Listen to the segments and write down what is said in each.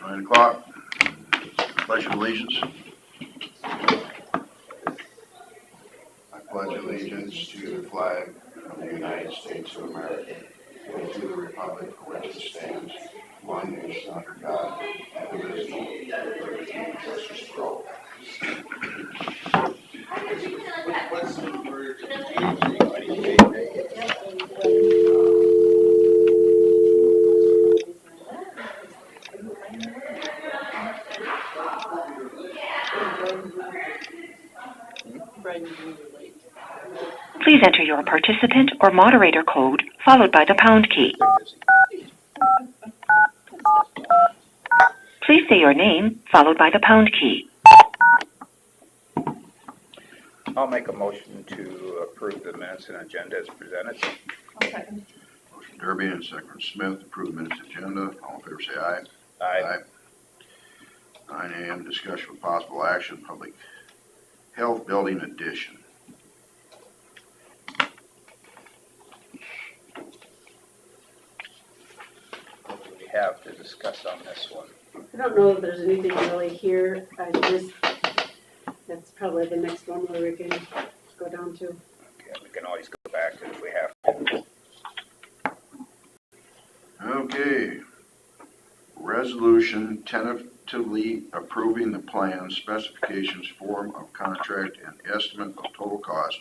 9 o'clock. Pledge of allegiance. I pledge allegiance to the flag of the United States of America and to the republic for which it stands, one nation under God, indivisible, with liberty and justice for all. Please enter your participant or moderator code followed by the pound key. Please say your name followed by the pound key. I'll make a motion to approve the minutes and agenda as presented. I'll second. Motion Derby and second Smith, approve minutes agenda. All in favor say aye. Aye. 9 a.m. discussion with possible action, public health building addition. What do we have to discuss on this one? I don't know if there's anything really here. That's probably the next one where we can go down to. Okay, we can always go back if we have to. Okay. Resolution tentatively approving the plan, specifications, form of contract, and estimate of total cost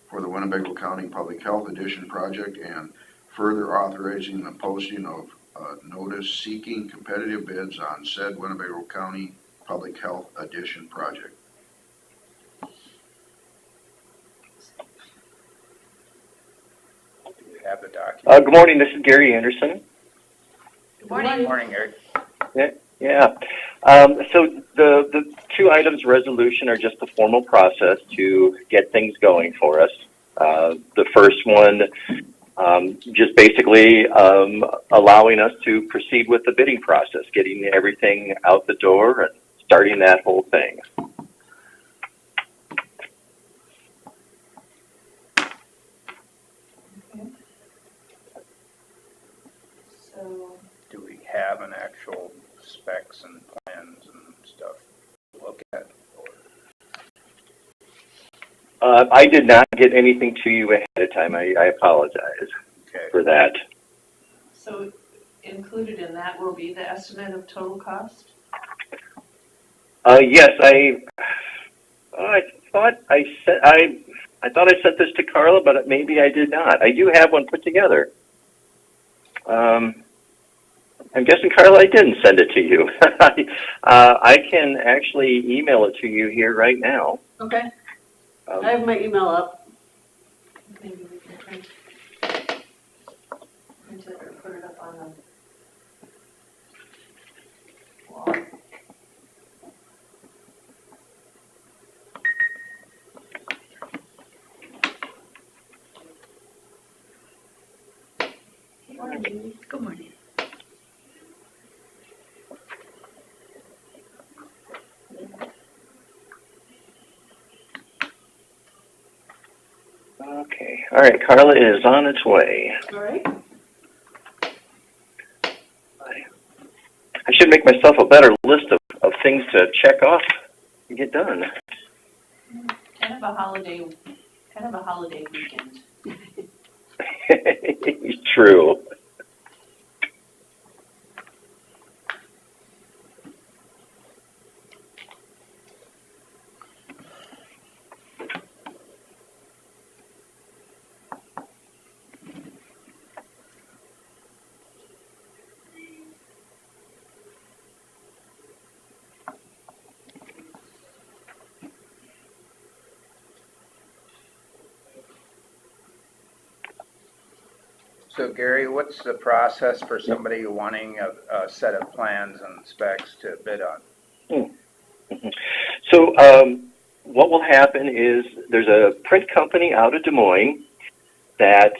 for the Winnebago County Public Health Addition project, and further authorizing the posting of notice seeking competitive bids on said Winnebago County Public Health Addition project. Do we have the document? Good morning, this is Gary Anderson. Good morning. Good morning, Eric. Yeah. So the two items resolution are just the formal process to get things going for us. The first one, just basically allowing us to proceed with the bidding process, getting everything out the door and starting that whole thing. So, Do we have an actual specs and plans and stuff to look at? I did not get anything to you ahead of time. I apologize Okay. for that. So included in that will be the estimate of total cost? Yes, I thought I sent this to Carla, but maybe I did not. I do have one put together. I'm guessing, Carla, I didn't send it to you. I can actually email it to you here right now. okay. I have my email up. Maybe we can print it or put it up on the wall. Good morning, Judy. Good morning. Okay. All right, Carla is on its way. All right. I should make myself a better list of things to check off and get done. Kind of a holiday weekend. True. So Gary, what's the process for somebody wanting a set of plans and specs to bid on? So what will happen is there's a print company out of Des Moines that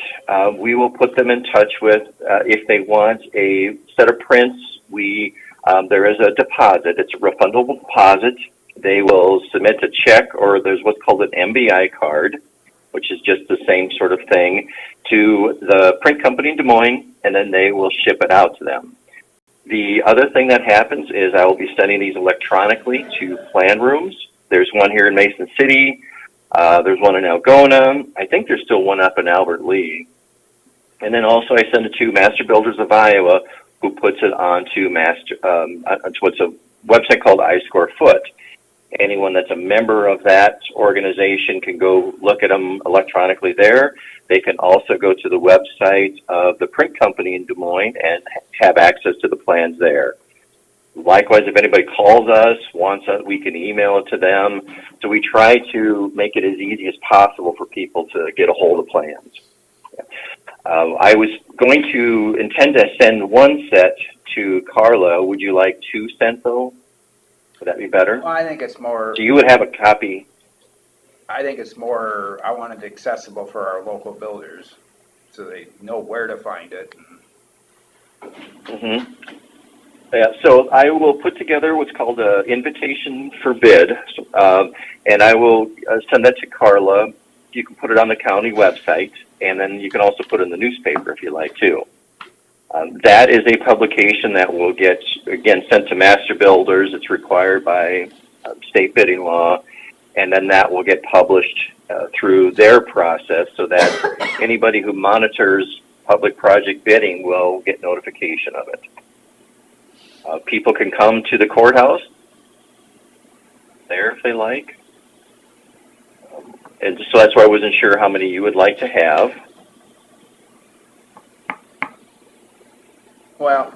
we will put them in touch with if they want a set of prints. There is a deposit. It's a refundable deposit. They will submit a check, or there's what's called an MBI card, which is just the same sort of thing, to the print company in Des Moines, and then they will ship it out to them. The other thing that happens is I will be sending these electronically to plan rooms. There's one here in Mason City. There's one in Algona. I think there's still one up in Albert Lee. And then also I send it to Master Builders of Iowa, who puts it onto what's a website called iSquareFoot. Anyone that's a member of that organization can go look at them electronically there. They can also go to the website of the print company in Des Moines and have access to the plans there. Likewise, if anybody calls us, wants us, we can email it to them. So we try to make it as easy as possible for people to get a hold of plans. I was going to intend to send one set to Carla. Would you like two sent, though? Would that be better? Well, I think it's more, So you would have a copy. I want it accessible for our local builders, so they know where to find it. Mm-hmm. Yeah, so I will put together what's called an invitation for bid, and I will send that to Carla. You can put it on the county website, and then you can also put it in the newspaper if you like too. That is a publication that will get, again, sent to master builders. It's required by state bidding law, and then that will get published through their process so that anybody who monitors public project bidding will get notification of it. People can come to the courthouse there if they like. And so that's why I wasn't sure how many you would like to have. Well,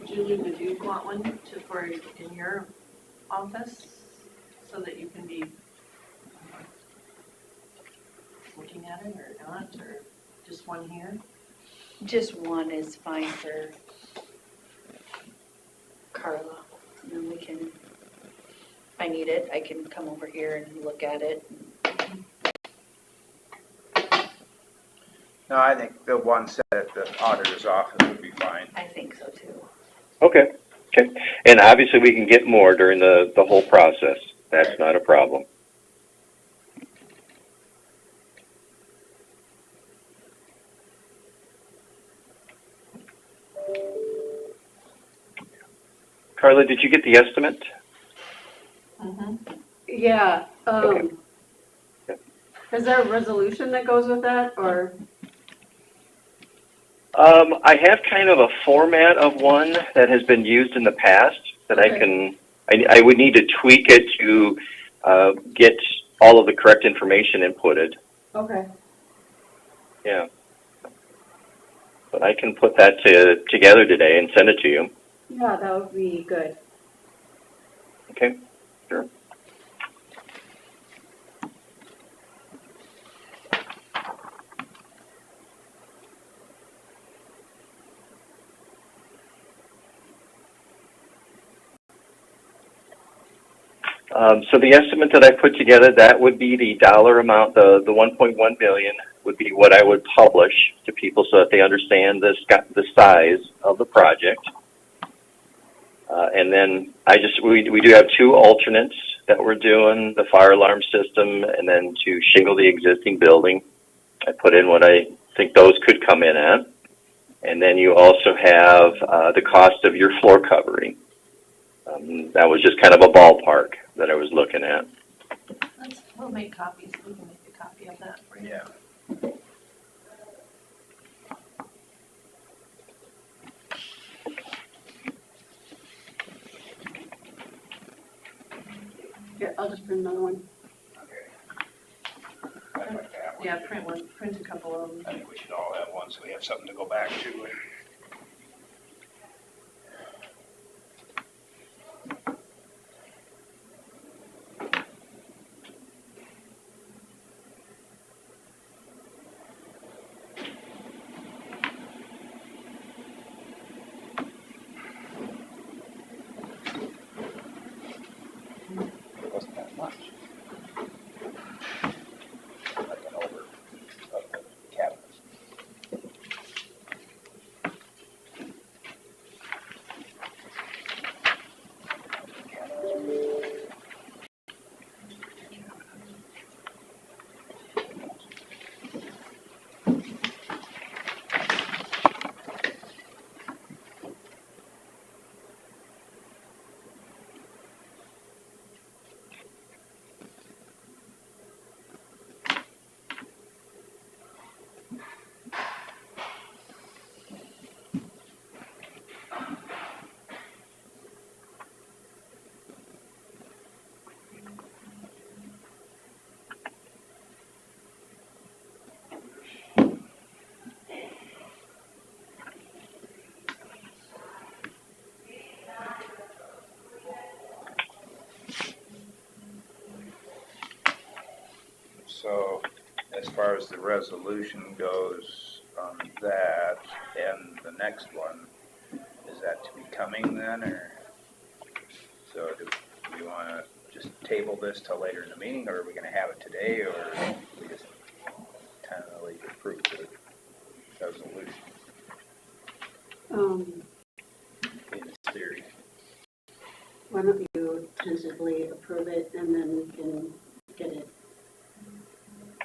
Julie, would you want one for in your office so that you can be looking at it or not, or just one here? Just one is fine for Carla. And then we can, if I need it, I can come over here and look at it. no, I think the one set at the auditor's office would be fine. I think so too. Okay. Okay. And obviously we can get more during the whole process. That's not a problem. Carla, did you get the estimate? Mm-hmm. Yeah, Okay. is there a resolution that goes with that, or? I have kind of a format of one that has been used in the past that Okay. I would need to tweak it to get all of the correct information inputted. Okay. Yeah. But I can put that together today and send it to you. Yeah, that would be good. Okay, sure. So the estimate that I put together, that would be the dollar amount, the 1.1 million would be what I would publish to people so that they understand the size of the project. And then we do have two alternates that we're doing, the fire alarm system and then to shingle the existing building. I put in what I think those could come in at. And then you also have the cost of your floor covering. That was just kind of a ballpark that I was looking at. We'll make copies. We can make a copy of that for you. Yeah. Here, I'll just print another one. Yeah, print a couple of them. I think we should all have one so we have something to go back to. It wasn't that much. Like an over of the cabinets. So as far as the resolution goes on that and the next one, is that to be coming then, or? So do we want to just table this till later in the meeting, or are we going to have it today, or we just tentatively approve the resolution in its theory? Why don't you tentatively approve it and then we can get it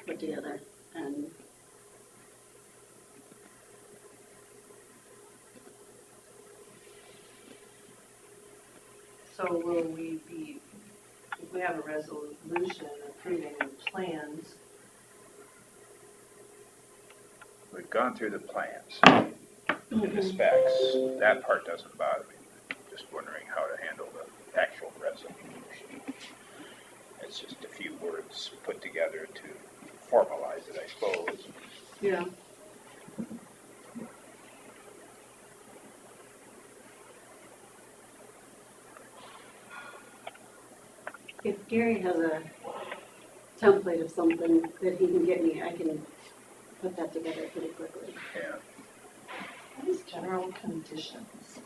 put together and So will we be, if we have a resolution approving the plans, We've gone through the plans and the specs. That part doesn't bother me. Just wondering how to handle the actual resolution. It's just a few words put together to formalize it, I suppose. yeah. If Gary has a template of something that he can get me, I can put that together pretty quickly. Yeah. what is general conditions?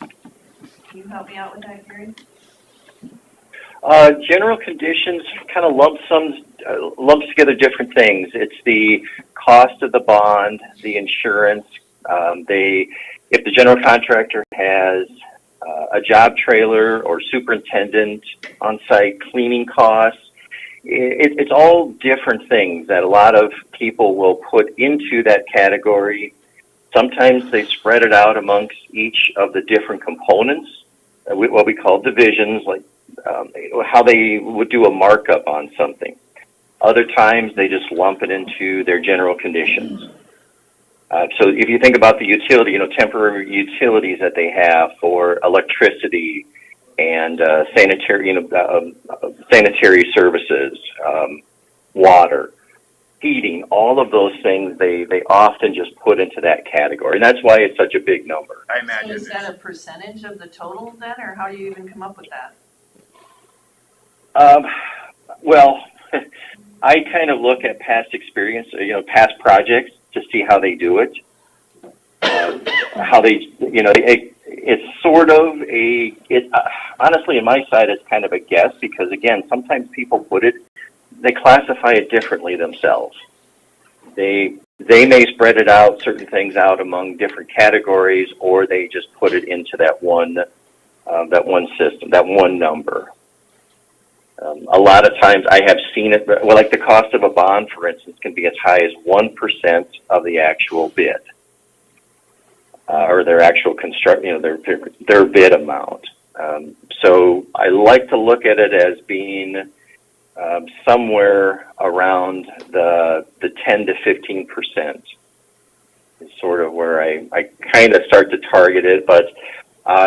Can you help me out with that, Gary? General conditions kind of lumps together different things. It's the cost of the bond, the insurance. If the general contractor has a job trailer or superintendent on-site cleaning costs, it's all different things that a lot of people will put into that category. Sometimes they spread it out amongst each of the different components, what we call divisions, like how they would do a markup on something. Other times they just lump it into their general conditions. So if you think about the utility, temporary utilities that they have for electricity and sanitary services, water, heating, all of those things they often just put into that category, and that's why it's such a big number. I So imagine is that a percentage of the total then, or how do you even come up with that? Well, I kind of look at past experience, past projects to see how they do it. How they, it's sort of honestly, on my side, it's kind of a guess because, again, sometimes people they classify it differently themselves. They may spread it out, certain things out among different categories, or they just put it into that one system, that one number. A lot of times I have seen it, like the cost of a bond, for instance, can be as high as 1% of the actual bid, or their actual their bid amount. So I like to look at it as being somewhere around the 10 to 15% is sort of where I kind of start to target it, but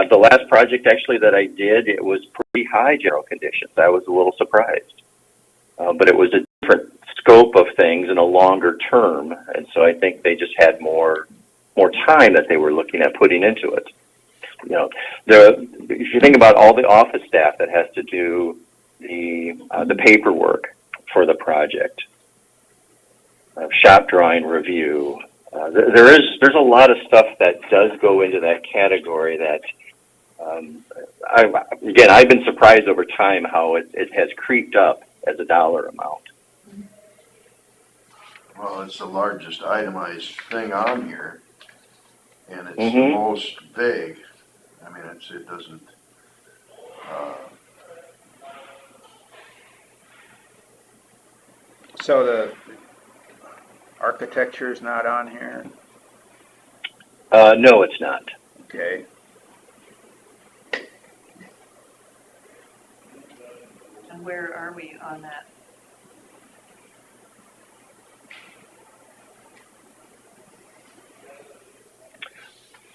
the last project actually that I did, it was pretty high general conditions. I was a little surprised. But it was a different scope of things and a longer term, and so I think they just had more time that they were looking at putting into it. If you think about all the office staff that has to do the paperwork for the project, shop drawing review, there's a lot of stuff that does go into that category that, I've been surprised over time how it has creeped up as a dollar amount. Well, it's the largest itemized thing on here, and it's the most vague. I mean, it doesn't, So the architecture's not on here? No, it's not. Okay. And where are we on that?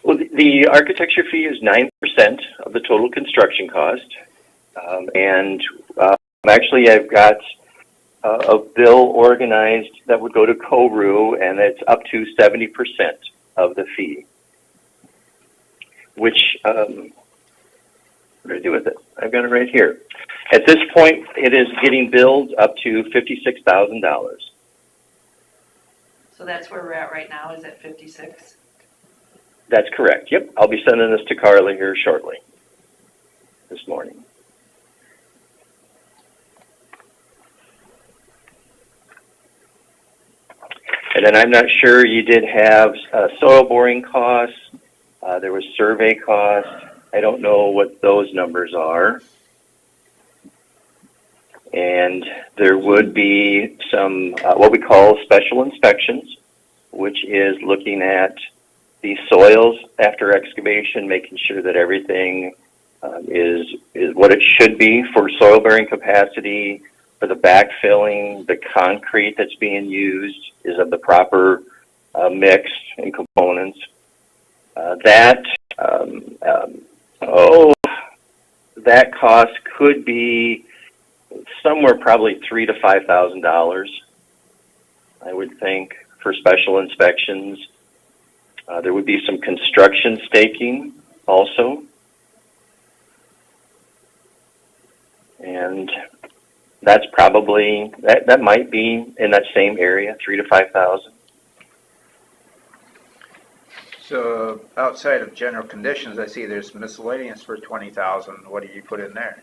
Well, the architecture fee is 9% of the total construction cost, and actually I've got a bill organized that would go to CORU, and it's up to 70% of the fee, which What do I do with it? I've got it right here. At this point, it is getting billed up to $56,000. So that's where we're at right now, is at 56? That's correct. Yep, I'll be sending this to Carla here shortly, this morning. And then I'm not sure, you did have soil boring costs. There was survey costs. I don't know what those numbers are. And there would be some, what we call special inspections, which is looking at the soils after excavation, making sure that everything is what it should be for soil bearing capacity, for the backfilling, the concrete that's being used is of the proper mix and components. That cost could be somewhere probably $3,000 to $5,000, I would think, for special inspections. There would be some construction staking also. And that's probably, that might be in that same area, $3,000 to $5,000. So outside of general conditions, I see there's miscellaneous for 20,000. What do you put in there?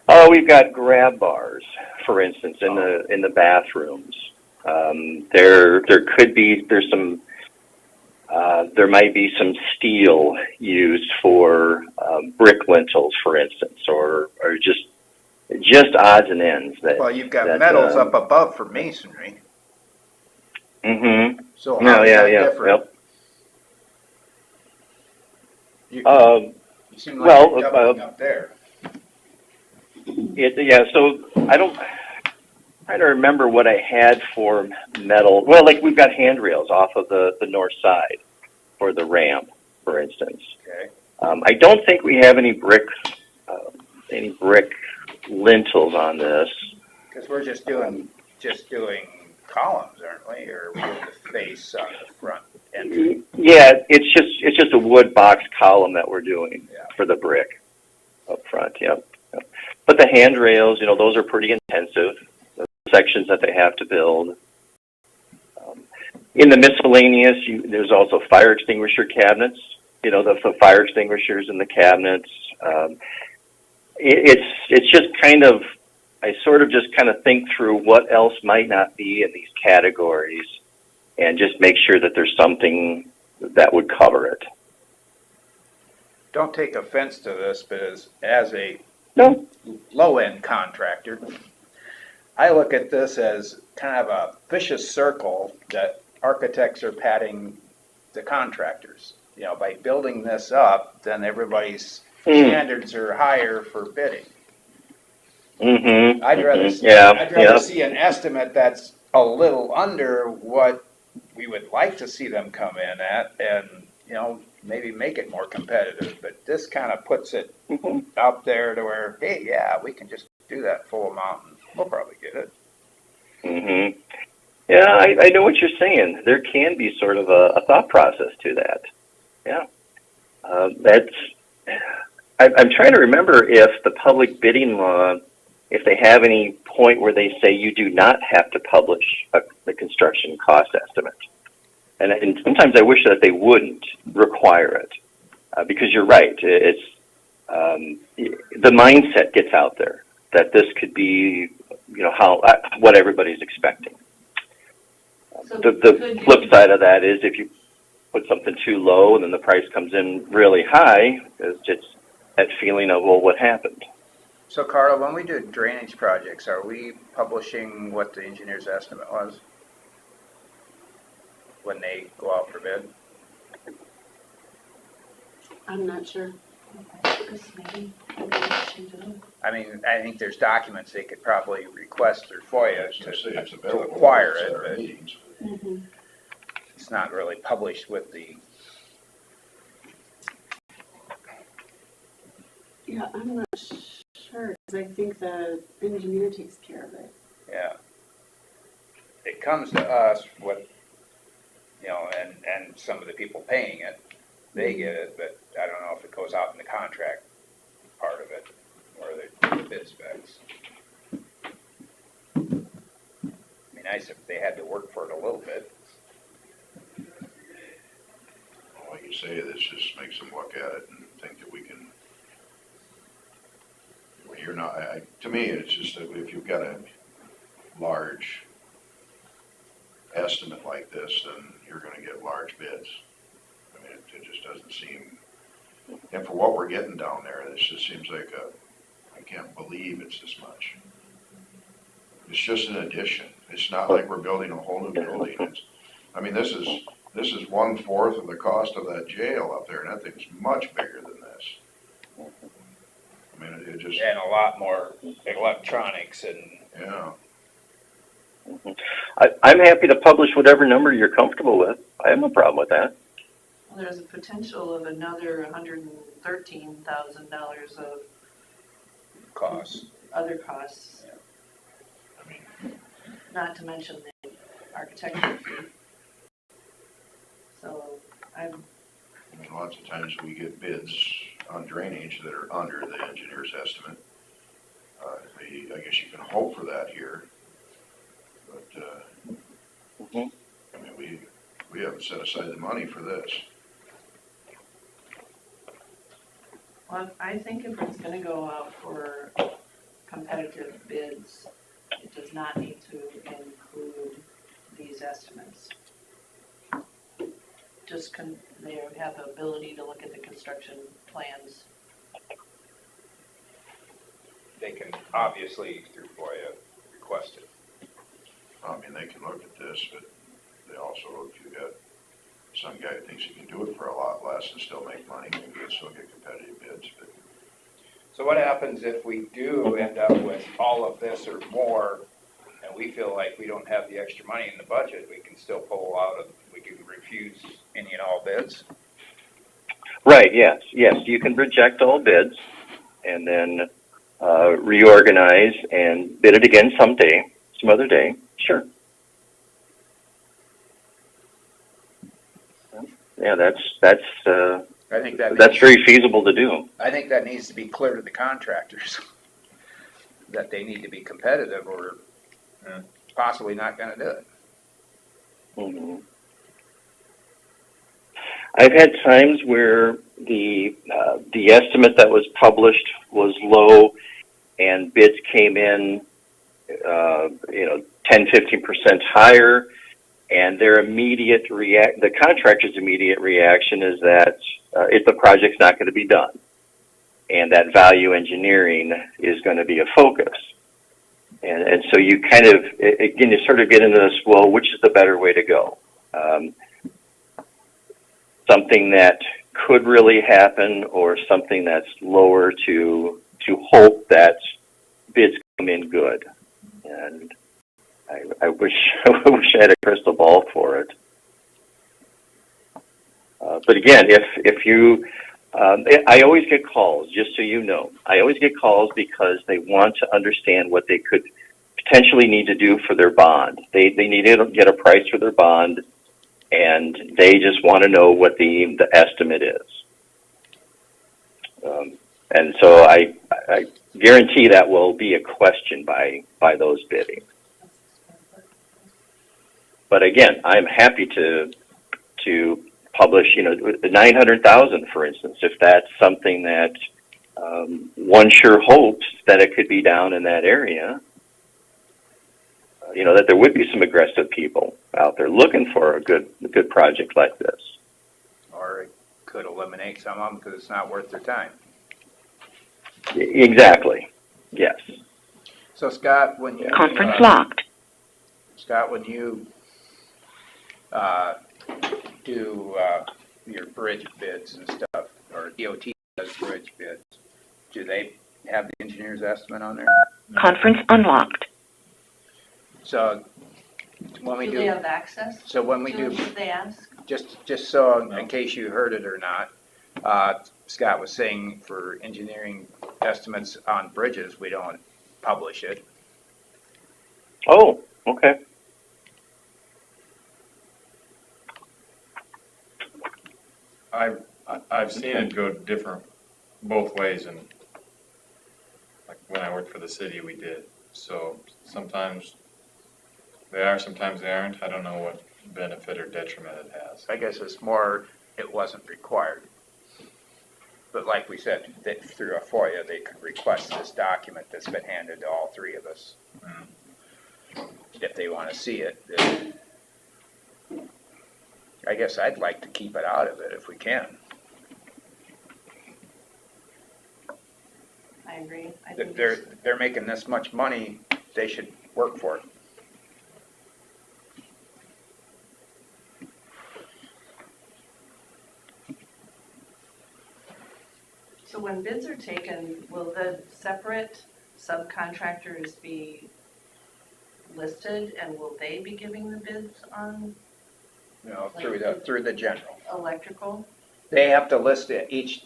Oh, we've got grab bars, for instance, in the bathrooms. There might be some steel used for brick lintels, for instance, or just odds and ends. Well, you've got metals up above for masonry. Mm-hmm. So how is that different? Yep. You seem like you're doubling up there. So I don't remember what I had for metal. Well, like we've got handrails off of the north side for the ramp, for instance. Okay. I don't think we have any brick lintels on this. Because we're just doing columns, aren't we? Or we have the face on the front entry. Yeah, it's just a wood box column that we're doing for the brick up front. Yep. But the handrails, those are pretty intensive. The sections that they have to build. In the miscellaneous, there's also fire extinguisher cabinets. The fire extinguishers in the cabinets. It's just I sort of just think through what else might not be in these categories and just make sure that there's something that would cover it. Don't take offense to this, but as a No. low-end contractor, I look at this as kind of a vicious circle that architects are patting the contractors. By building this up, then everybody's standards are higher for bidding. Mm-hmm. I'd rather see an estimate that's a little under what we would like to see them come in at, and maybe make it more competitive. But this kind of puts it out there to where, hey, yeah, we can just do that full amount, and we'll probably get it. Mm-hmm. Yeah, I know what you're saying. There can be sort of a thought process to that. Yeah, I'm trying to remember if the public bidding law, if they have any point where they say you do not have to publish the construction cost estimate. And sometimes I wish that they wouldn't require it, because you're right. It's the mindset gets out there that this could be, what everybody's expecting. So The flip side of that is if you put something too low and then the price comes in really high, it's just that feeling of, well, what happened? So, Carla, when we do drainage projects, are we publishing what the engineer's estimate was when they go out for bid? I'm not sure. I mean, I think there's documents they could probably request through FOIA to available acquire at it, our but meetings. Mm-hmm. it's not really published with the. Yeah, I'm not sure, because I think the engineer takes care of it. Yeah. It comes to us, and some of the people paying it, they get it, but I don't know if it goes out in the contract part of it, or the bid specs. It'd be nice if they had to work for it a little bit. Like you say, this just makes them look at it and think that we can, well, you're not, to me, it's just that if you've got a large estimate like this, then you're gonna get large bids. I mean, it just doesn't seem, and for what we're getting down there, this just seems like I can't believe it's this much. It's just an addition. It's not like we're building a whole new building. I mean, this is 1/4 of the cost of that jail up there, and that thing's much bigger than this. I mean, it just, And a lot more electronics and, yeah. I'm happy to publish whatever number you're comfortable with. I have no problem with that. Well, there's a potential of another $113,000 of costs. other costs, I mean, not to mention the architecture fee. So I mean, lots of times we get bids on drainage that are under the engineer's estimate. I guess you can hope for that here, but, Mhm. I mean, we haven't set aside the money for this. Well, I think if it's gonna go out for competitive bids, it does not need to include these estimates. Just they have the ability to look at the construction plans. They can obviously, through FOIA, request it. I mean, they can look at this, but they also, if you got some guy that thinks he can do it for a lot less and still make money, maybe you'll still get competitive bids, but So what happens if we do end up with all of this or more, and we feel like we don't have the extra money in the budget, we can still pull out of, we can refuse any and all bids? Right, yes, you can reject all bids and then reorganize and bid it again some other day, sure. Yeah, that's I think that that's very feasible to do. I think that needs to be clear to the contractors, that they need to be competitive or possibly not gonna do it. Mhm. I've had times where the estimate that was published was low, and bids came in, 10-15% higher, and the contractor's immediate reaction is that the project's not going to be done, and that value engineering is going to be a focus. And so you kind of, again, you sort of get into this, well, which is the better way to go? Something that could really happen, or something that's lower to hope that bids come in good. And I wish I had a crystal ball for it. But again, if you, I always get calls, just so you know. I always get calls because they want to understand what they could potentially need to do for their bond. They need to get a price for their bond, and they just want to know what the estimate is. And so I guarantee that will be a question by those bidding. But again, I'm happy to publish, the 900,000, for instance, if that's something that one sure hopes that it could be down in that area. That there would be some aggressive people out there looking for a good project like this. Or it could eliminate some of them because it's not worth their time. Exactly. Yes. So Scott, when you Conference locked. Scott, when you do your bridge bids and stuff, or DOT does bridge bids, do they have the engineer's estimate on there? Conference unlocked. So when we Do they have access? so when we to do, it if they ask? just so in case you heard it or not, Scott was saying for engineering estimates on bridges, we don't publish it. Oh, okay. I've seen it go different, both ways, and like when I worked for the city, we did. So sometimes they are, sometimes they aren't. I don't know what benefit or detriment it has. I guess it's more, it wasn't required. But like we said, that through a FOIA, they could request this document that's been handed to all three of us. If they want to see it. I guess I'd like to keep it out of it if we can. I agree. I think They're making this much money, they should work for it. so when bids are taken, will the separate subcontractors be listed and will they be giving the bids on You know, through the general. electrical? They have to list it, each,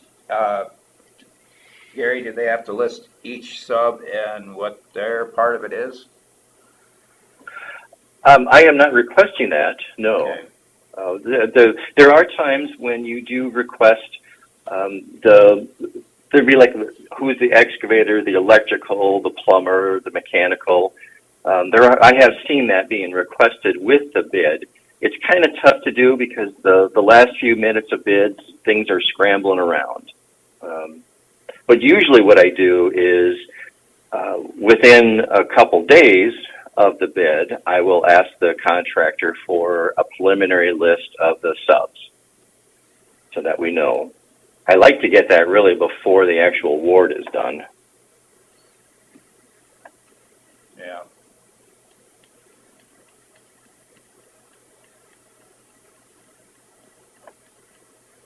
Gary, do they have to list each sub and what their part of it is? I am not requesting that, no. Okay. There are times when you do request there'd be like who's the excavator, the electrical, the plumber, the mechanical. I have seen that being requested with the bid. It's kind of tough to do because the last few minutes of bids, things are scrambling around. But usually what I do is within a couple days of the bid, I will ask the contractor for a preliminary list of the subs so that we know. I like to get that really before the actual award is done. Yeah.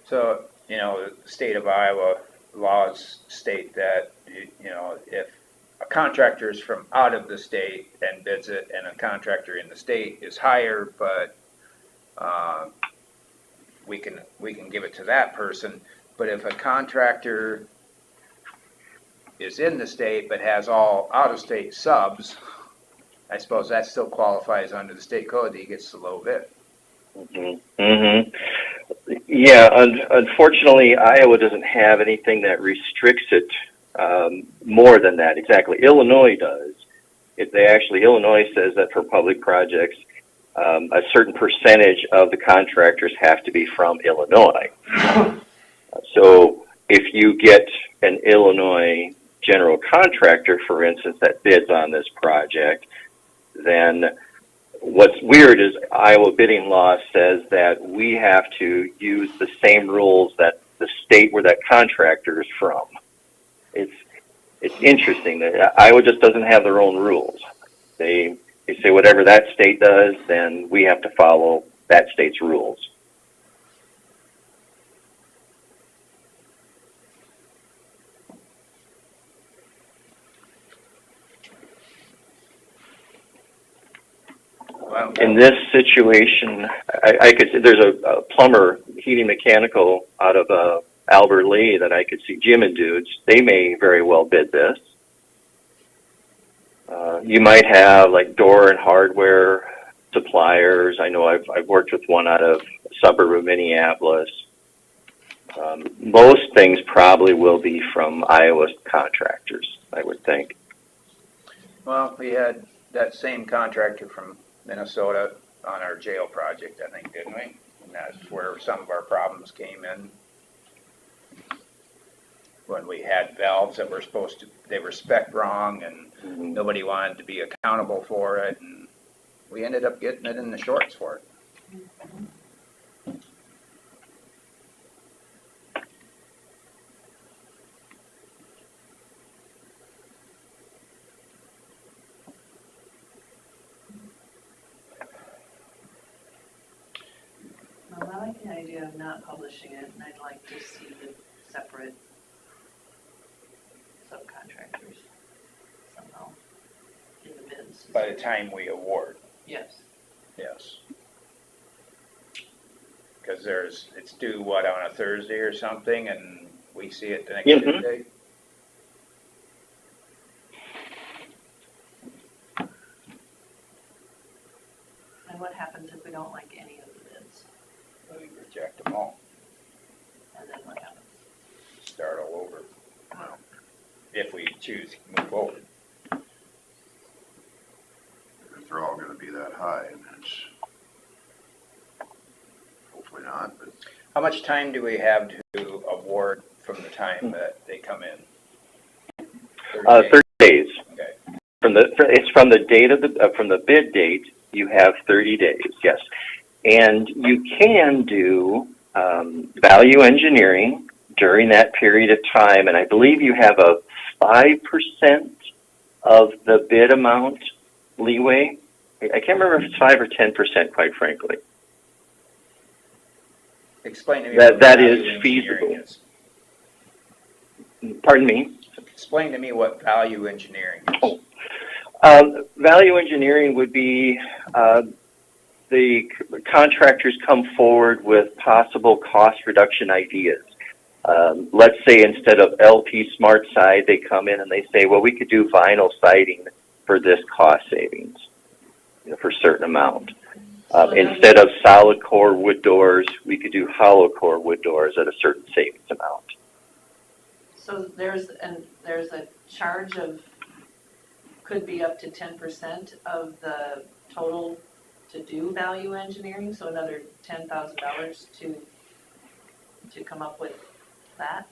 So, you know, the state of Iowa laws state that, you know, if a contractor is from out of the state and bids it and a contractor in the state is higher, but we can give it to that person. But if a contractor is in the state but has all out-of-state subs, I suppose that still qualifies under the state code that he gets the low bid. Yeah, unfortunately, Iowa doesn't have anything that restricts it more than that. Exactly, Illinois does. Illinois says that for public projects, a certain percentage of the contractors have to be from Illinois. So if you get an Illinois general contractor, for instance, that bids on this project, then what's weird is Iowa bidding law says that we have to use the same rules that the state where that contractor is from. It's interesting that Iowa just doesn't have their own rules. They say whatever that state does, then we have to follow that state's rules. In this situation, I could see there's a plumber, heating mechanical out of Albert Lee that I could see, Jim and Dudes. They may very well bid this. You might have like door and hardware suppliers. I know I've worked with one out of a suburb of Minneapolis. Most things probably will be from Iowa contractors, I would think. Well, we had that same contractor from Minnesota on our jail project, I think, didn't we? And that's where some of our problems came in. When we had valves that were they were spec'd wrong and nobody wanted to be accountable for it, and we ended up getting it in the shorts for it. I like the idea of not publishing it, and I'd like to see the separate subcontractors somehow in the bids. By the time we award, Yes. yes. Because it's due, what, on a Thursday or something, and we see it the next Tuesday? And what happens if we don't like any of the bids? We reject them all. And then start all over, Well, if we choose to move forward. if they're all gonna be that high, and it's hopefully not, but How much time do we have to award from the time that they come in? 30 days. Okay. It's from the date of from the bid date, you have 30 days, yes. And you can do value engineering during that period of time, and I believe you have a 5% of the bid amount leeway. I can't remember if it's 5 or 10%, quite frankly. Explain to me That- what that value is engineering feasible. is. Pardon me? Explain to me what value engineering is. Value engineering would be the contractors come forward with possible cost reduction ideas. Let's say instead of LP Smart Side, they come in and they say, well, we could do vinyl siding for this cost savings, for a certain amount. Instead of solid core wood doors, we could do hollow core wood doors at a certain savings amount. So there's a charge of, could be up to 10% of the total to do value engineering, so another $10,000 to come up with that?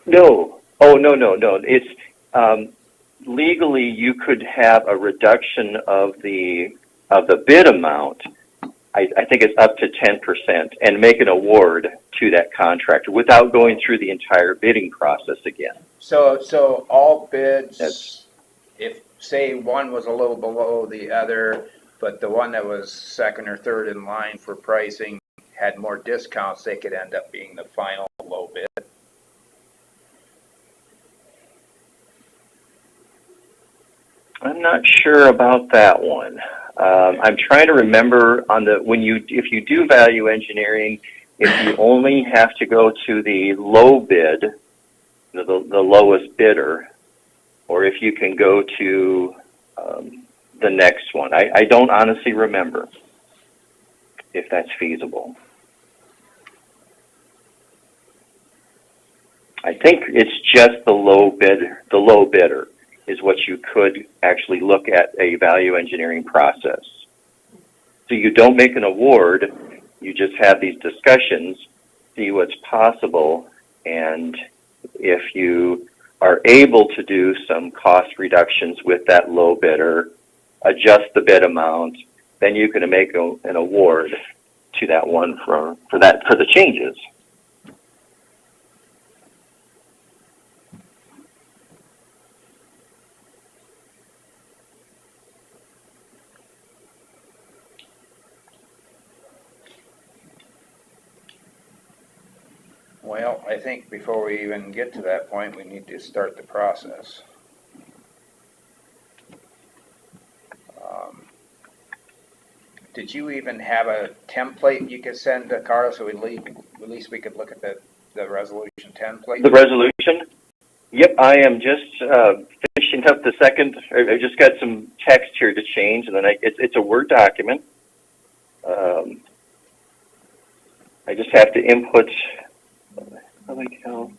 No. Oh, no. It's legally you could have a reduction of the bid amount. I think it's up to 10%, and make an award to that contractor without going through the entire bidding process again. So all bids, That's- if, say, one was a little below the other, but the one that was second or third in line for pricing had more discounts, they could end up being the final low bid. I'm not sure about that one. I'm trying to remember if you do value engineering, if you only have to go to the low bid, the lowest bidder, or if you can go to the next one. I don't honestly remember if that's feasible. I think it's just the low bidder. The low bidder is what you could actually look at a value engineering process. So you don't make an award, you just have these discussions, see what's possible, and if you are able to do some cost reductions with that low bidder, adjust the bid amount, then you can make an award to that one for the changes. Well, I think before we even get to that point, we need to start the process. Did you even have a template you could send to Carl so at least we could look at the resolution template? The resolution? Yep, I am just finishing up the second. I just got some text here to change, and then it's a Word document. I just have to input. Holy cow.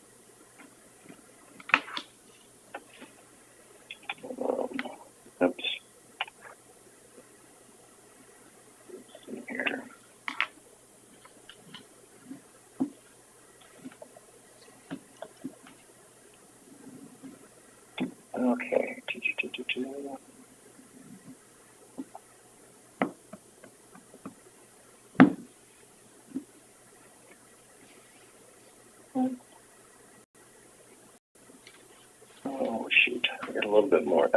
Oops. Here. Okay. Oh, shoot. I got a little bit more.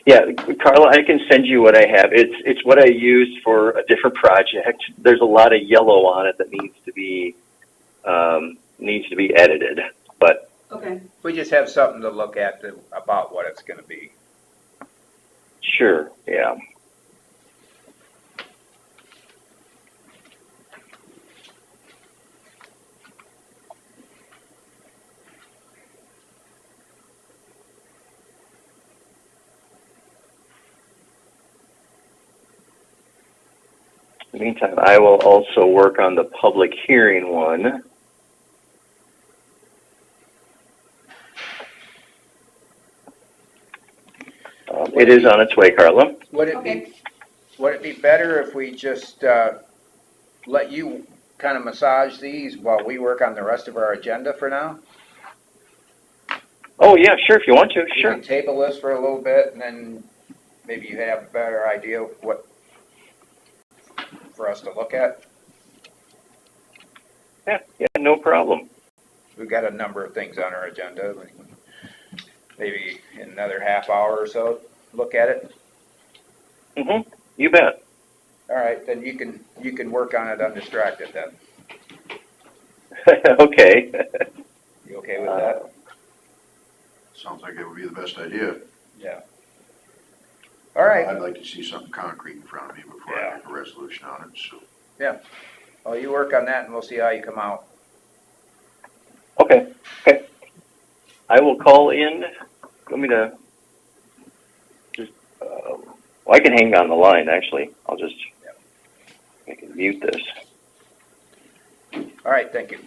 Yeah, Carla, I can send you what I have. It's what I used for a different project. There's a lot of yellow on it that needs to be edited. But Okay, We just have something to look at about what it's going to be. sure, yeah. In the meantime, I will also work on the public hearing one. It is on its way, Carla. Would it be better if we just, let you kind of massage these while we work on the rest of our agenda for now? Oh, yeah, sure, if you want to, We sure. can table this for a little bit, and then maybe you have a better idea of what for us to look at. Yeah, no problem. We've got a number of things on our agenda. We can maybe in another half hour or so, look at it. Mm-hmm, you bet. All right, then you can work on it undistracted then. Okay. You okay with that? Sounds like it would be the best idea. Yeah. All right. I'd like to see something concrete in front of me before I make a resolution on it, so. Well, you work on that and we'll see how you come out. Okay. I will call in. Want me to just, well, I can hang on the line, actually. I'll just I can mute this. All right, thank you.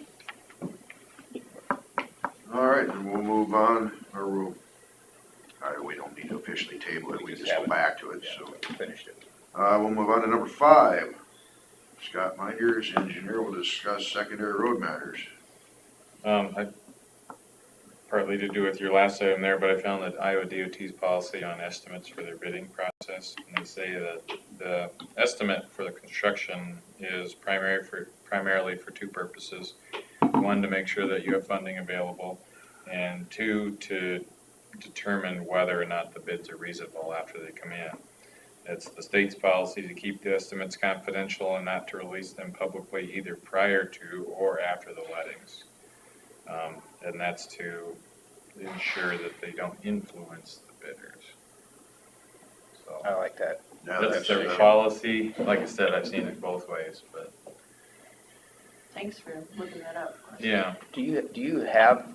All right, and we'll move on, or we don't need to officially table it, we just go back to it, so. Finished it. We'll move on to number 5. Scott Minders, engineer, will discuss secondary road matters. Partly to do with your last item there, but I found that Iowa DOT's policy on estimates for their bidding process, and they say that the estimate for the construction is primarily for 2 purposes. 1, to make sure that you have funding available, and 2, to determine whether or not the bids are reasonable after they come in. It's the state's policy to keep the estimates confidential and not to release them publicly either prior to or after the lettings. And that's to ensure that they don't influence the bidders. So I like that. Yeah, that's their that's- policy. Like I said, I've seen it both ways, but Thanks for looking that up. yeah. Do you have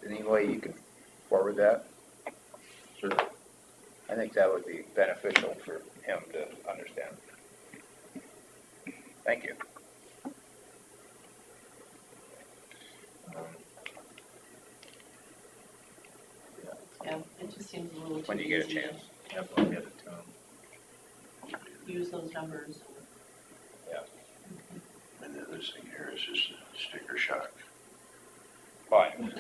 any way you can forward that? Sure. I think that would be beneficial for him to understand. Thank you. Yeah, it just seems a little too When you get a easy to chance. Yep, I'll get it to them. use those numbers. And then this thing here is just a sticker shock. Fine.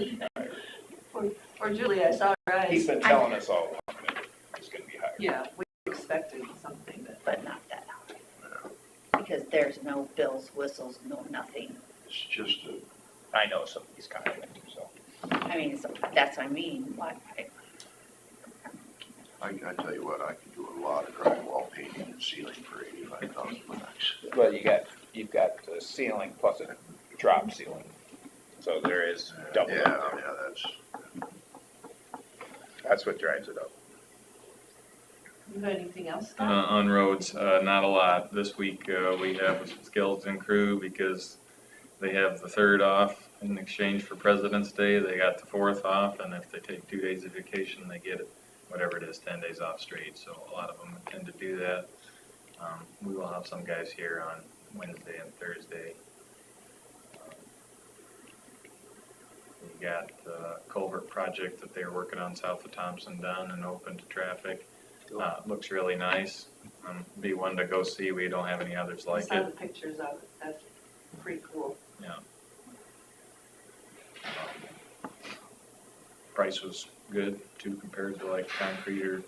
Or Julie, I saw her He's eyes. been telling us all along that it's gonna be higher. Yeah, we expected something, But not that high. Because there's no bells, whistles, no nothing. It's just a, I know some of these contractors, so. I mean, so that's what I mean. I tell you what, I could do a lot of drywall painting and sealing for $85,000. Well, you've got the ceiling plus a drop ceiling, so there is double Yeah, up there. That's what drives it up. you got anything else, Scott? On roads, not a lot. This week, we have a skeleton crew because they have the 3rd off in exchange for President's Day. They got the 4th off, and if they take 2 days of vacation, they get whatever it is, 10 days off straight. So a lot of them tend to do that. We will have some guys here on Wednesday and Thursday. We got the culvert project that they're working on south of Thompson done and open to traffic. Looks really nice. Be one to go see. We don't have any others I like saw it. the pictures of it, that's pretty cool. Yeah. Price was good too compared to like concrete or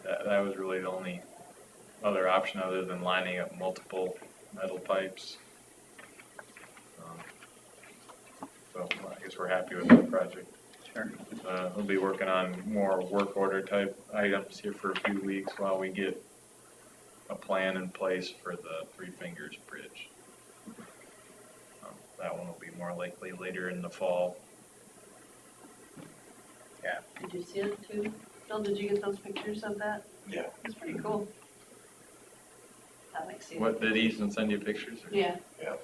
that was really the only other option other than lining up multiple metal pipes. So I guess we're happy with that project. Sure. We'll be working on more work order type items here for a few weeks while we get a plan in place for the Three Fingers Bridge. That one will be more likely later in the fall. Did you see it too? Phil, did you get those pictures of that? Yeah. It's pretty cool. I like seeing What, it. did Ethan send you pictures? Or? Yeah. Yeah.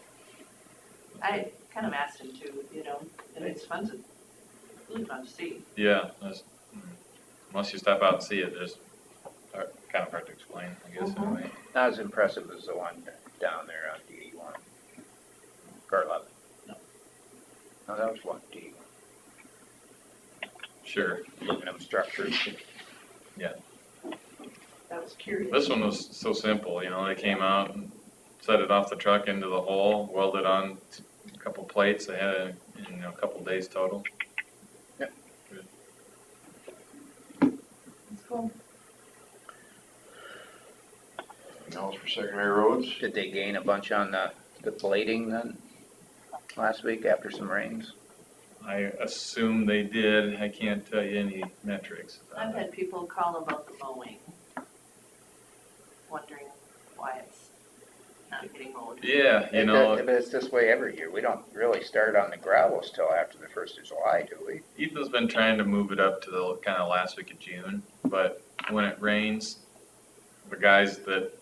I kind of asked him to, and it's fun to, really fun to see. Yeah, unless you step out and see it, there's kind of hard to explain, I guess, in a way. Not as impressive as the one down there on D1, or 11. No, that was one D, Sure. aluminum structures. That was curious. This one was so simple, you know, they came out and set it off the truck into the hole, welded on a couple plates, they had it in a couple days total. Yep. Good. That's cool. Anything else for secondary roads? Did they gain a bunch on the blading then, last week after some rains? I assume they did, I can't tell you any metrics I've about it. had people call about the mowing, wondering why it's not getting mowed. Yeah, you know, But it's this way every year. We don't really start on the gravels till after the 1st of July, do we? Ethan's been trying to move it up to the kind of last week of June, but when it rains, the guys that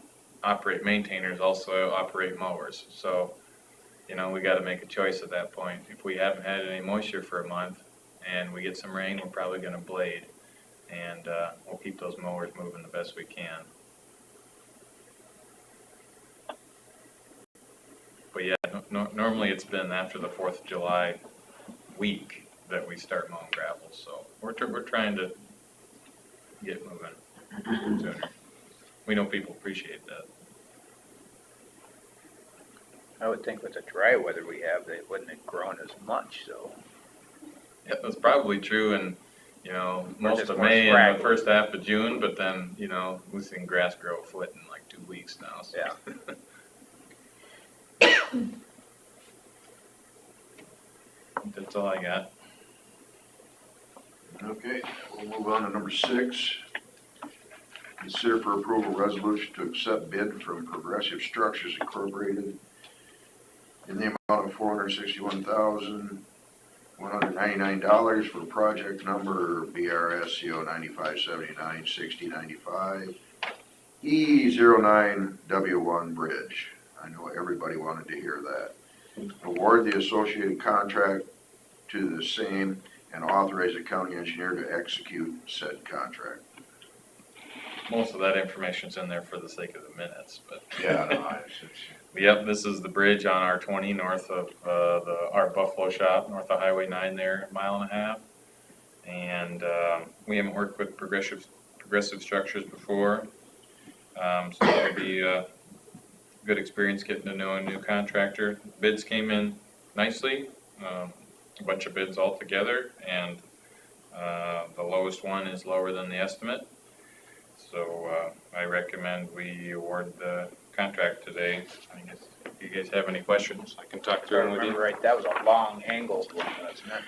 operate maintainers also operate mowers. So, you know, we got to make a choice at that point. If we haven't had any moisture for a month and we get some rain, we're probably going to blade, and we'll keep those mowers moving the best we can. But yeah, normally it's been after the 4th of July week that we start mowing gravel, so we're trying to get moving sooner. We know people appreciate that. I would think with the dry weather we have, they wouldn't have grown as much, so. Yeah, that's probably true in, you know, most just of more May and scraggly. the first half of June, but then, you know, we've seen grass grow a foot in like 2 weeks now, so. Yeah. That's all I got. Okay, we'll move on to number 6. Consider for approval resolution to accept bid from Progressive Structures Incorporated in the amount of $461,199 for project number BRSCO 9579-6095 E09W1 Bridge. I know everybody wanted to hear that. Award the associated contract to the same and authorize the county engineer to execute said contract. Most of that information's in there for the sake of the minutes, but. Yeah, no, Yep, this is the bridge on R20 north of our Buffalo shop, north of Highway 9 there, a mile and a half. And we haven't worked with Progressive Structures before, so it'll be a good experience getting to know a new contractor. Bids came in nicely, a bunch of bids all together, and the lowest one is lower than the estimate. So I recommend we award the contract today. I guess if you guys have any questions, I can talk If I through them with remember you. right, that was a long angled one, wasn't it?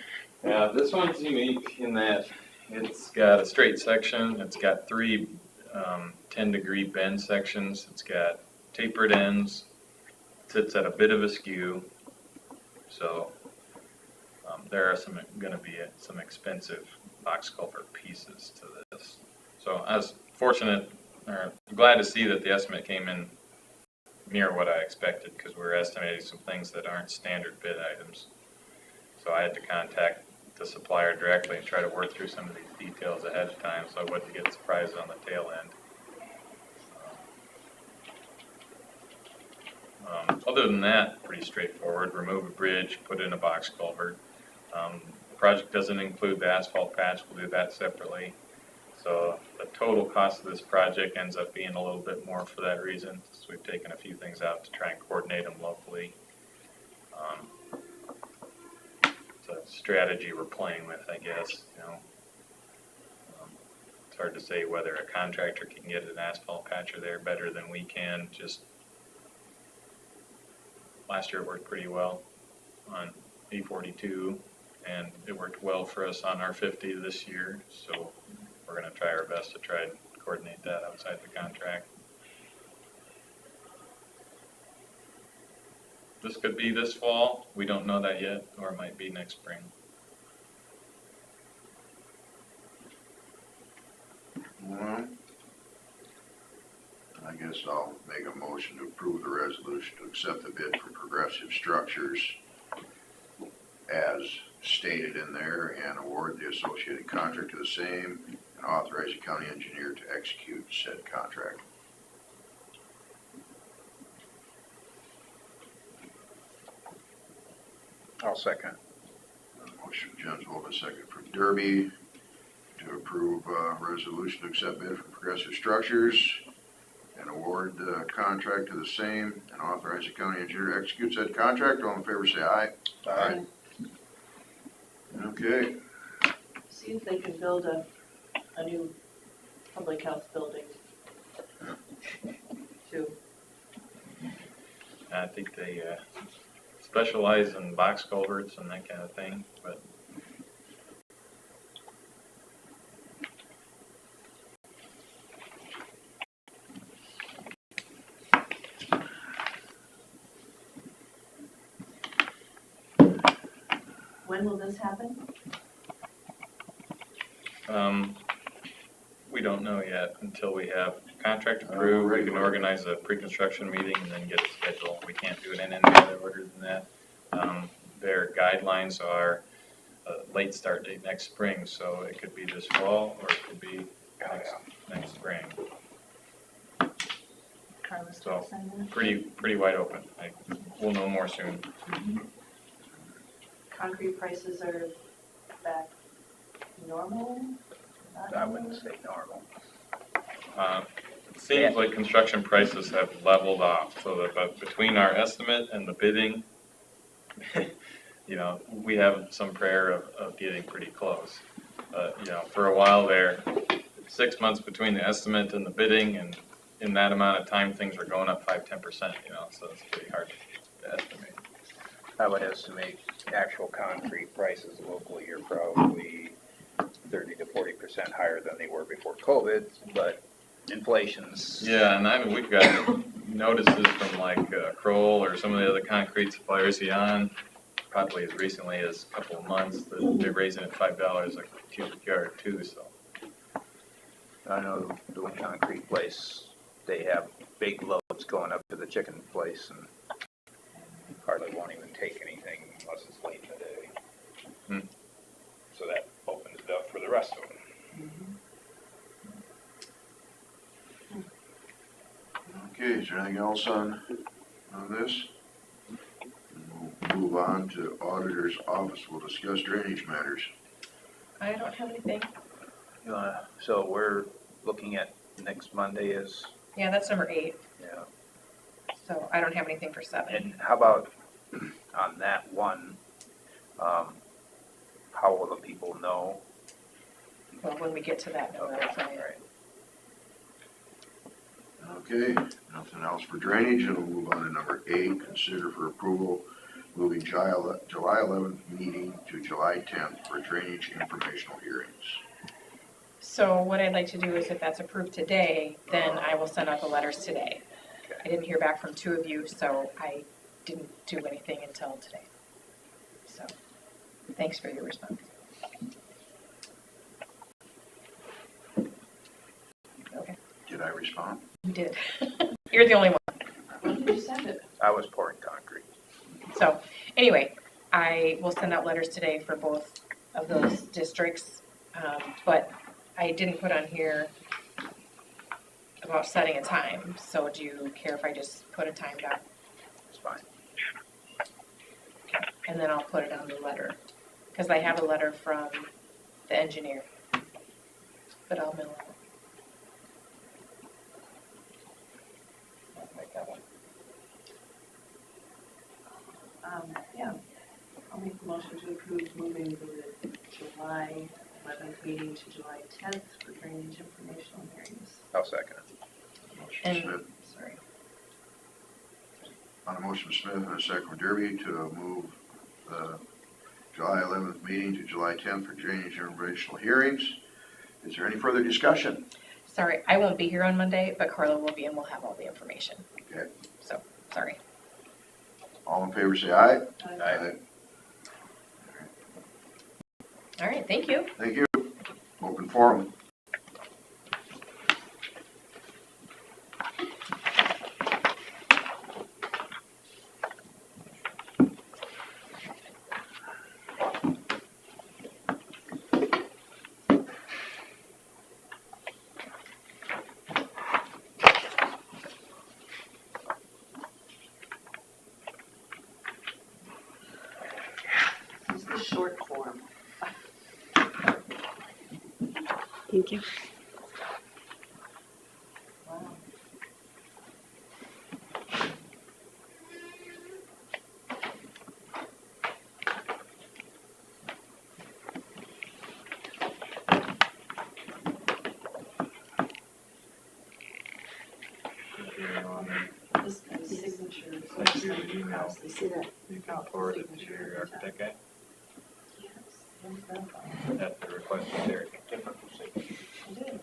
Yeah, this one's unique in that it's got a straight section, it's got 3 10-degree bend sections, it's got tapered ends, sits at a bit of a skew, so there are going to be some expensive box culvert pieces to this. So I was glad to see that the estimate came in near what I expected, because we were estimating some things that aren't standard bid items. So I had to contact the supplier directly and try to work through some of these details ahead of time so I wouldn't get surprised on the tail end. Other than that, pretty straightforward. Remove a bridge, put in a box culvert. The project doesn't include the asphalt patch. We'll do that separately. So the total cost of this project ends up being a little bit more for that reason. So we've taken a few things out to try and coordinate them locally. It's a strategy we're playing with, I guess. You know, it's hard to say whether a contractor can get an asphalt patcher there better than we can. Just last year it worked pretty well on E42, and it worked well for us on R50 this year. So we're going to try our best to try and coordinate that outside the contract. This could be this fall. We don't know that yet, or it might be next spring. Well, I guess I'll make a motion to approve the resolution to accept the bid from Progressive Structures as stated in there and award the associated contract to the same, and authorize the county engineer to execute said contract. I'll second. Motion from Jensvold, a second from Derby, to approve resolution to accept bid from Progressive Structures and award the contract to the same and authorize the county engineer to execute said contract. All in favor say aye. Aye. Okay, See if they can build a new public health building. Too. I think they specialize in box culverts and that kind of thing, but When will this happen? we don't know yet until we have contract approved. We can organize a pre-construction meeting and then get it scheduled. We can't do it in any other order than that. Their guidelines are a late start date next spring, so it could be this fall or it could be next spring. Carlos, So, can you sign that? Pretty wide open. We'll know more soon. Concrete prices are back normal? Not I normal? wouldn't say normal. It seems like construction prices have leveled off, so that between our estimate and the bidding, you know, we have some prayer of getting pretty close. You know, for a while there, 6 months between the estimate and the bidding, and in that amount of time, things are going up 5–10%, you know, so it's pretty hard to estimate. I would estimate actual concrete prices locally are probably 30 to 40% higher than they were before COVID, but inflation's. Yeah, and I mean, we've got notices from like Kroll or some of the other concrete suppliers, Eon, probably as recently as a couple of months, that they're raising it $5 a cubic yard too, so. I know the one concrete place, they have big loads going up to the chicken place and hardly won't even take anything unless it's late in the day. So that opens it up for the rest of them. okay, is there anything else on this? We'll move on to auditor's office. We'll discuss drainage matters. I don't have anything. So we're looking at next Monday is, Yeah, that's number 8, yeah. so I don't have anything for 7. And how about on that one, how will the people know? Well, when we get to that, no, that's all right. Okay, nothing else for drainage, and we'll move on to number 8, consider for approval moving July 11th meeting to July 10th for drainage informational hearings. So what I'd like to do is if that's approved today, then I will send out the letters today. I didn't hear back from 2 of you, so I didn't do anything until today. So, thanks for your response. Okay, Did I respond? you did. You're the only one. When did you send it? I was pouring concrete. So, anyway, I will send out letters today for both of those districts, but I didn't put on here about setting a time, so do you care if I just put a time down? It's fine. And then I'll put it on the letter, because I have a letter from the engineer, but I'll mail it. I'll make that one. Yeah, I'll make the motion to approve moving the July 11th meeting to July 10th for drainage informational hearings. I'll second it. Motion And, Smith. sorry, On a motion Smith and a second from Derby to move the July 11th meeting to July 10th for drainage informational hearings. Is there any further discussion? sorry, I won't be here on Monday, but Carla will be and we'll have all the information. Okay. So, sorry. All in favor say aye. Aye. All right, thank you. Thank you. Open forum. Thank you. Wow. This guy's signature is Like your email, across the See that? you can forward it to your architect guy at the request of Derek. Different procedure. I did.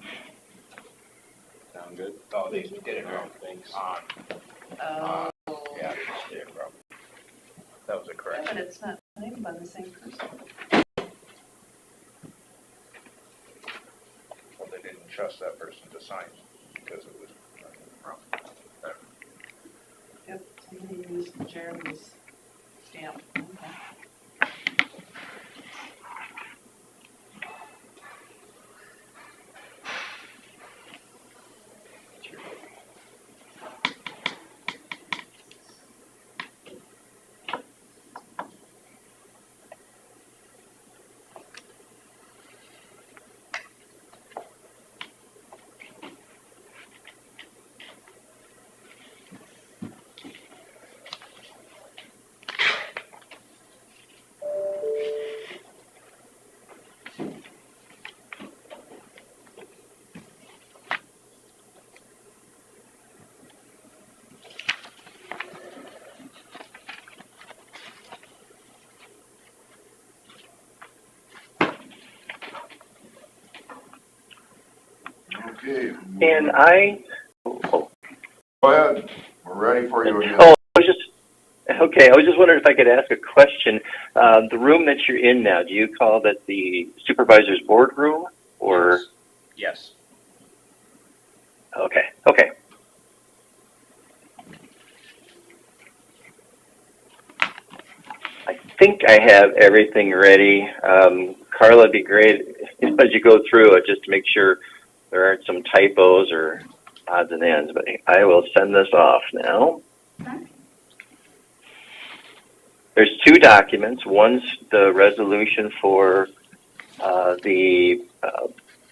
Sound good? Oh, they did it wrong, thanks. Oh. Yeah, they just did it wrong. That was a Yeah, correction. but it's not named by the same person. Well, they didn't trust that person to sign because it was wrong. Yep, somebody used Jeremy's stamp. Okay. Okay. And oh, Go ahead, we're ready for you again. oh, I was just wondering if I could ask a question. The room that you're in now, do you call that the supervisor's boardroom, or? Yes. Okay. I think I have everything ready. Carla, it'd be great as you go through it, just to make sure there aren't some typos or odds and ends, but I will send this off now. Okay. There's two documents. One's the resolution for the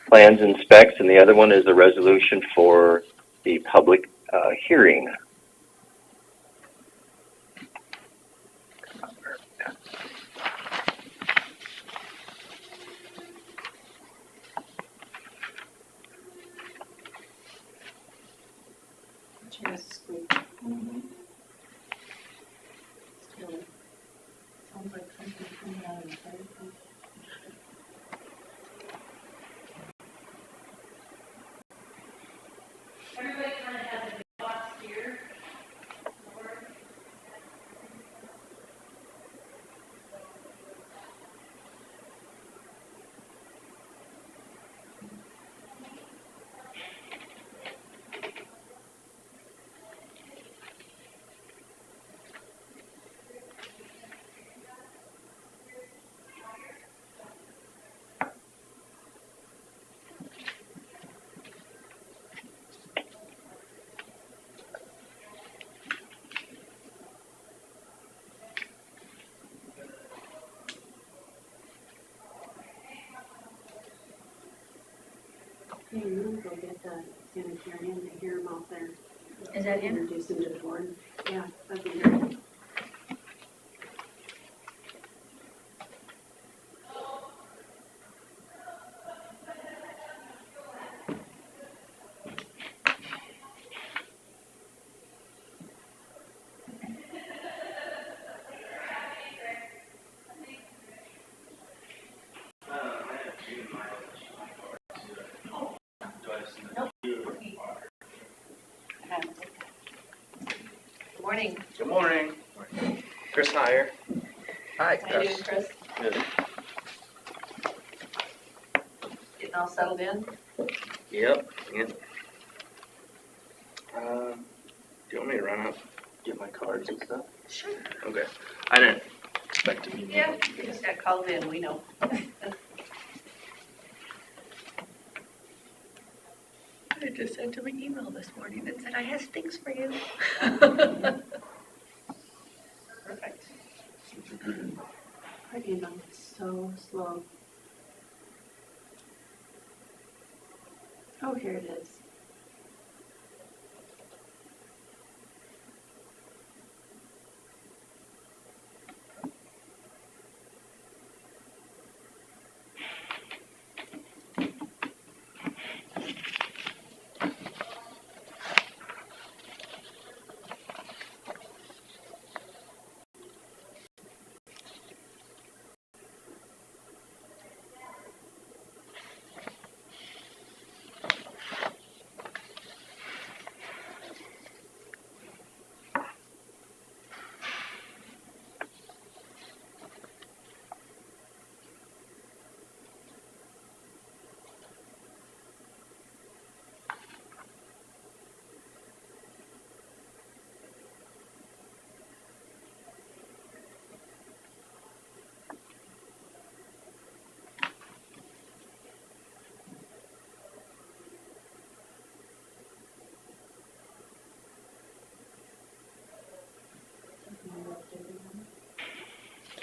plans and specs, and the other one is the resolution for the public hearing. Just squeak. Still. Sounds like something coming out of the fire. Hey, you want to go get the sanitarian and hear him out there? Is that him? Introduce him to the board. Yeah, that'd be great. Good morning. Good morning. Chris Heyer. Hi, How you doing, Chris? Good. Getting all settled in? Yep. Do you want me to run up, get my cards and stuff? Sure. Okay. I didn't expect to be. Yeah, you just got called in, we know. I just sent him an email this morning that said, I have things for you. Perfect. Our email is so slow. Oh, here it is.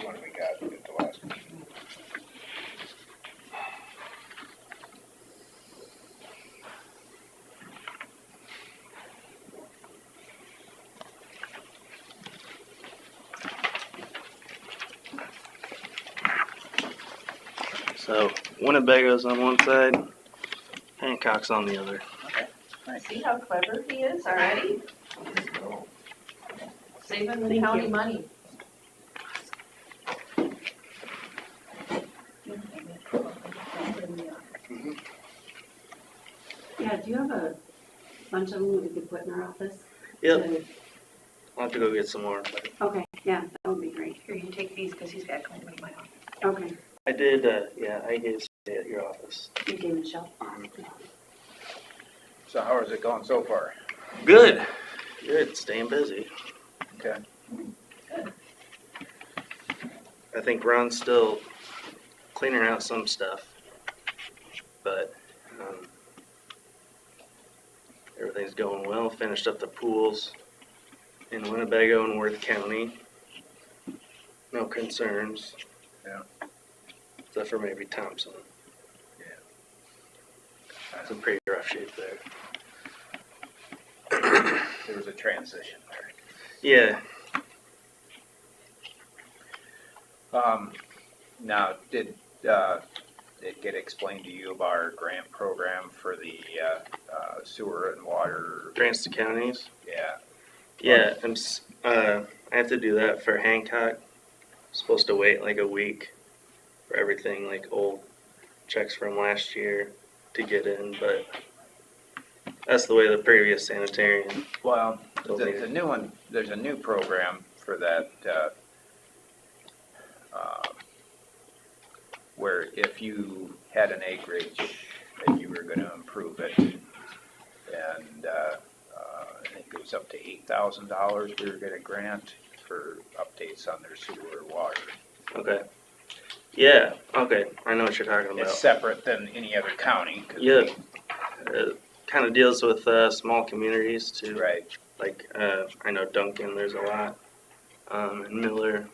What do we got at the last meeting? So Winnebago's on one side, Hancock's on the other. See how clever he is already? Saving the Thank county you. money. Yeah, do you have a bunch of them that we could put in our office? Yep, I'll have to go get some more, but Okay, yeah, that would be great. Here, you take these, because he's got to come to my office. Okay, I did, I gave some at your office. you gave Michelle. So how is it going so far? Good, staying busy. Okay. I think Ron's still cleaning out some stuff, but everything's going well. Finished up the pools in Winnebago and Worth County. No concerns. Yeah. Except for maybe Thompson. It's in pretty rough shape there. There was a transition there. Yeah. Now, did it get explained to you about our grant program for the sewer and water? Grants to counties. Yeah. Yeah, I have to do that for Hancock. Supposed to wait like a week for everything, like old checks from last year to get in, but that's the way the previous sanitarian. Well, told me. the new one, there's a new program for that, where if you had an acreage and you were gonna improve it, and, I think it was up to $8,000 we were gonna grant for updates on their sewer or water. Okay. Yeah, okay, I know what you're talking about. It's separate than any other county. 'Cause Yeah. It kind of deals with small communities too. Right. Like, I know Duncan, there's a lot, and Miller.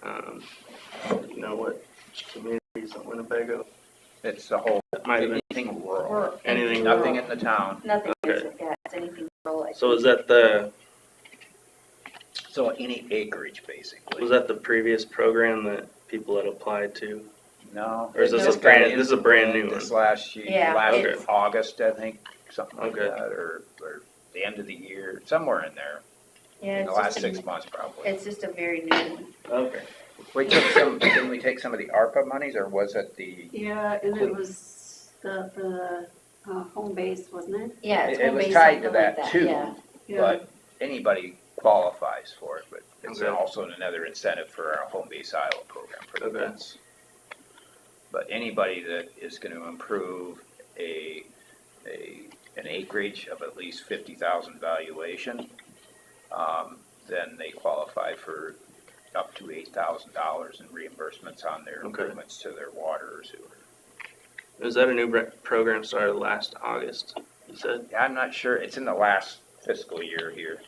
You know what communities in Winnebago? It's the whole, Might have been anything rural, Or anything. nothing in the town. Nothing is, Okay. yeah, it's anything rural. I So think. is that the So any acreage, basically. was that the previous program that people had applied to? No. Or is this it a just brand- got this is a brand new This one? last Yeah, last it's- August, I think, something like Okay. that, or the end of the year, somewhere in there, Yeah, in the it's last just 6 a, months probably. it's just a very new, Okay. Didn't we take some of the ARPA monies, or was it the? Yeah, and it was the home base, wasn't it? yeah, it's It home was base, tied to something like that that, too, yeah. but anybody qualifies for it, but it's Okay. also another incentive for our home base Iowa program for the Okay. vets. But anybody that is gonna improve an acreage of at least 50,000 valuation, then they qualify for up to $8,000 in reimbursements on their Okay. improvements to their water or sewer. Is that a new program started last August, you said? I'm not sure, it's in the last fiscal year here.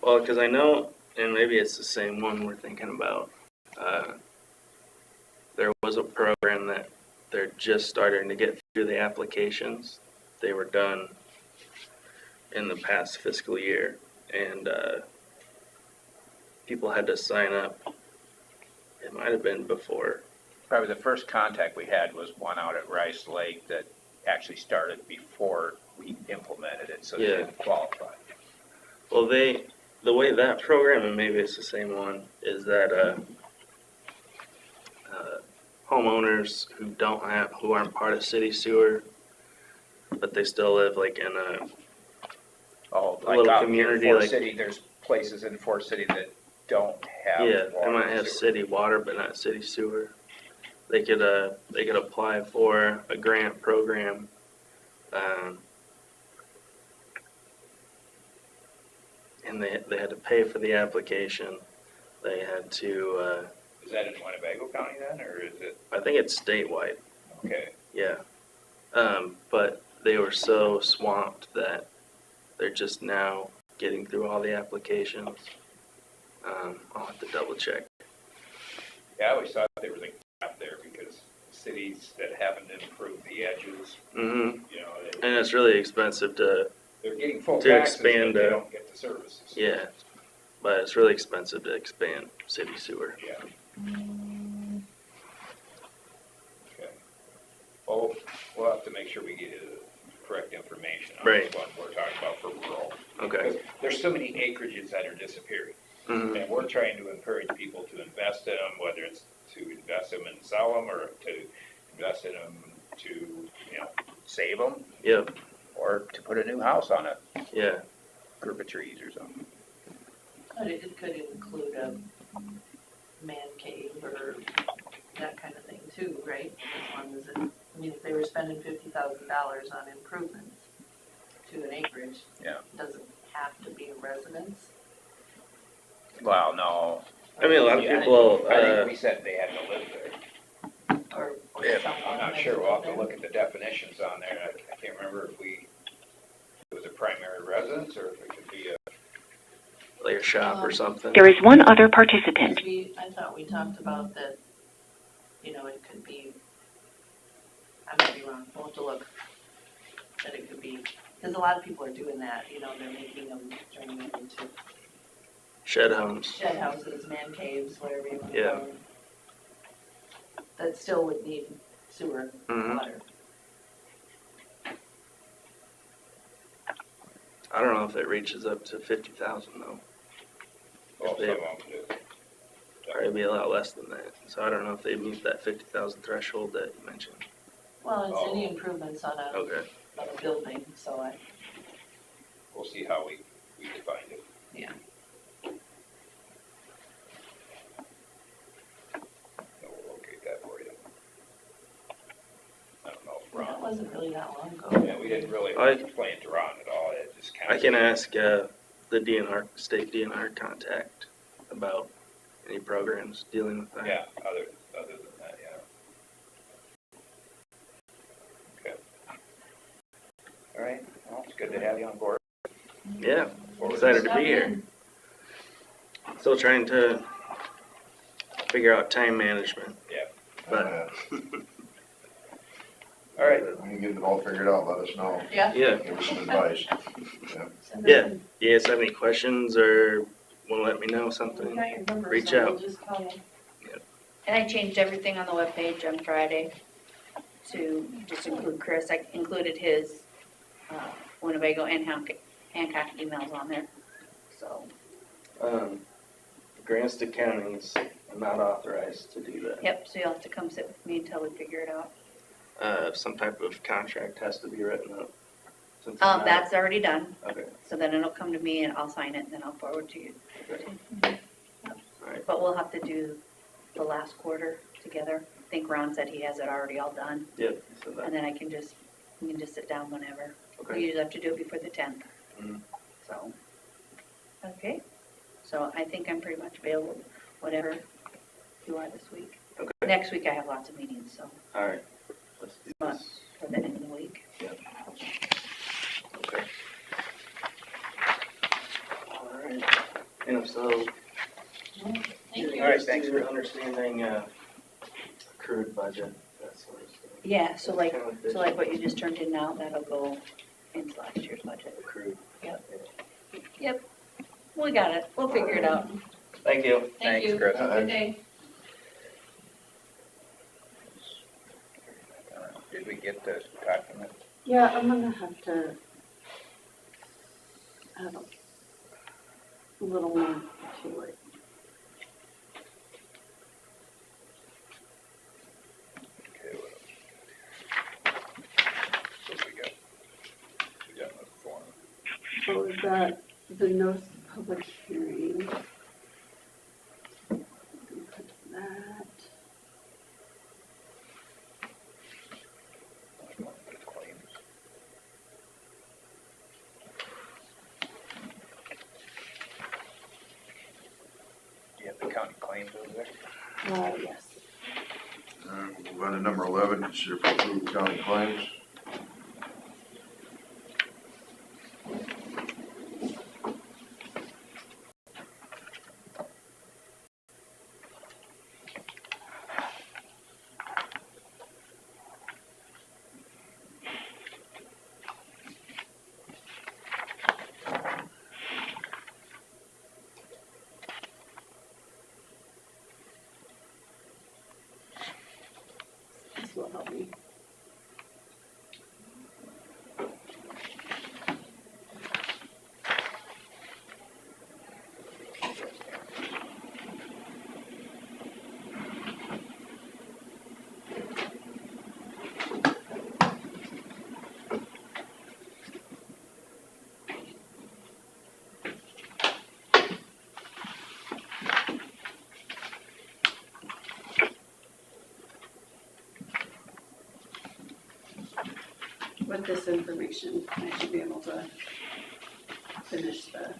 Well, because I know, and maybe it's the same one we're thinking about. There was a program that they're just starting to get through the applications they were done in the past fiscal year, and people had to sign up. It might have been before. Probably the first contact we had was one out at Rice Lake that actually started before we implemented it, so they Yeah. didn't qualify. Well, the way that program, and maybe it's the same one, is that homeowners who aren't part of city sewer, but they still live like in a Oh, A like little out here in community, Forest like- City, there's places in Forest City that don't have they water might and have sewer. city water, but not city sewer. They could apply for a grant program. And they had to pay for the application. They had to, Is that in Winnebago County then, or is it, I think it's statewide, okay, yeah. But they were so swamped that they're just now getting through all the applications. I'll have to double check. yeah, I always thought there was a gap there because cities that haven't improved the edges, Mm-hmm. you know, And it's really expensive to, they're getting full To taxes, expand, but they don't get the services. yeah, but it's really expensive to expand city sewer. Yeah. Okay. Well, we'll have to make sure we get the correct information on Right. what we're talking about for rural. Okay. Because there's so many acreages that are disappearing. Mm-hmm. And we're trying to encourage people to invest in them, whether it's to invest them and sell them, or to invest in them to, you know, save them, Yep, or to put a new house on a yeah, group of trees or something. It could include a man cave or that kind of thing too, right? As long as it, I mean, if they were spending $50,000 on improvements to an acreage. Yeah. It doesn't have to be a residence. Well, no. I mean, a lot of Yeah, people, I think we said they had to live there. Or Yeah, someone I'm not had sure, to we'll have live to look at the definitions on there, I can't remember if it was a primary residence, or if it could be a, like a shop or something. There is one other there. participant. I thought we talked about that, you know, it could be, I might be wrong, we'll have to look. That it could be, because a lot of people are doing that, you know, they're making them, turning them into Shed homes. shed houses, man caves, whatever you want to Yeah. call them. That still would need sewer, Mhm. water. I don't know if it reaches up to 50,000 though. well, They- some of them do. Probably be a lot less than that. So I don't know if they meet that 50,000 threshold that you mentioned. Well, it's Oh. any improvements on Okay. a building, so We'll see how we define it. Yeah. And we'll locate that for you. I don't know if that Ron, wasn't really that long ago. yeah, we didn't really I- explain to Ron at all, it just kind of. I can ask the state DNR contact about any programs dealing with that. Yeah, other than that, yeah. Okay. All right, well, it's good to have you on board. Yeah, Forward excited to Stop be here. in. Still trying to figure out time management. Yeah. But All right, When you get it all figured out, let us know, Yeah. yeah, give us some advice. Send us Yeah. in. you guys have any questions or want to let me know We something? got your number, Reach so we'll out. just call you. And I changed everything on the webpage on Friday to just include Chris. I included his Winnebago and Hancock emails on there, so. Grants to counties are not authorized to do that. Yep, so you'll have to come sit with me until we figure it out. Some type of contract has to be written up. Since it's not- That's already done, Okay, so then it'll come to me and I'll sign it and then I'll forward to you. okay. Alright, But we'll have to do the last quarter together. I think Ron said he has it already all done, yep, so and that, then we can just sit down whenever. We okay. usually have to do it before the 10th. Mhm. So, okay. So I think I'm pretty much available, whatever you are this week. Okay. Next week I have lots of meetings, so Alright, let's do this. for the end of the week. Okay. Alright, and so, Thank you. All right, thanks for for- understanding accrued budget, that sort of stuff. Yeah, so like what you just turned in now, that'll go into last year's budget. Accrued. Yep, we got it, we'll figure it out. Thank you. Thank Thanks, you. Chris. Good day. Did we get the document? Yeah, I'm gonna have to add a little more to it. Okay, what we got? We got the form. So we've got the notice of public hearing. Put that. Claims. Do you have the county claims over there? Yes. We'll move on to number 11, consider for approval county claims. This will help me. With this information, I should be able to finish the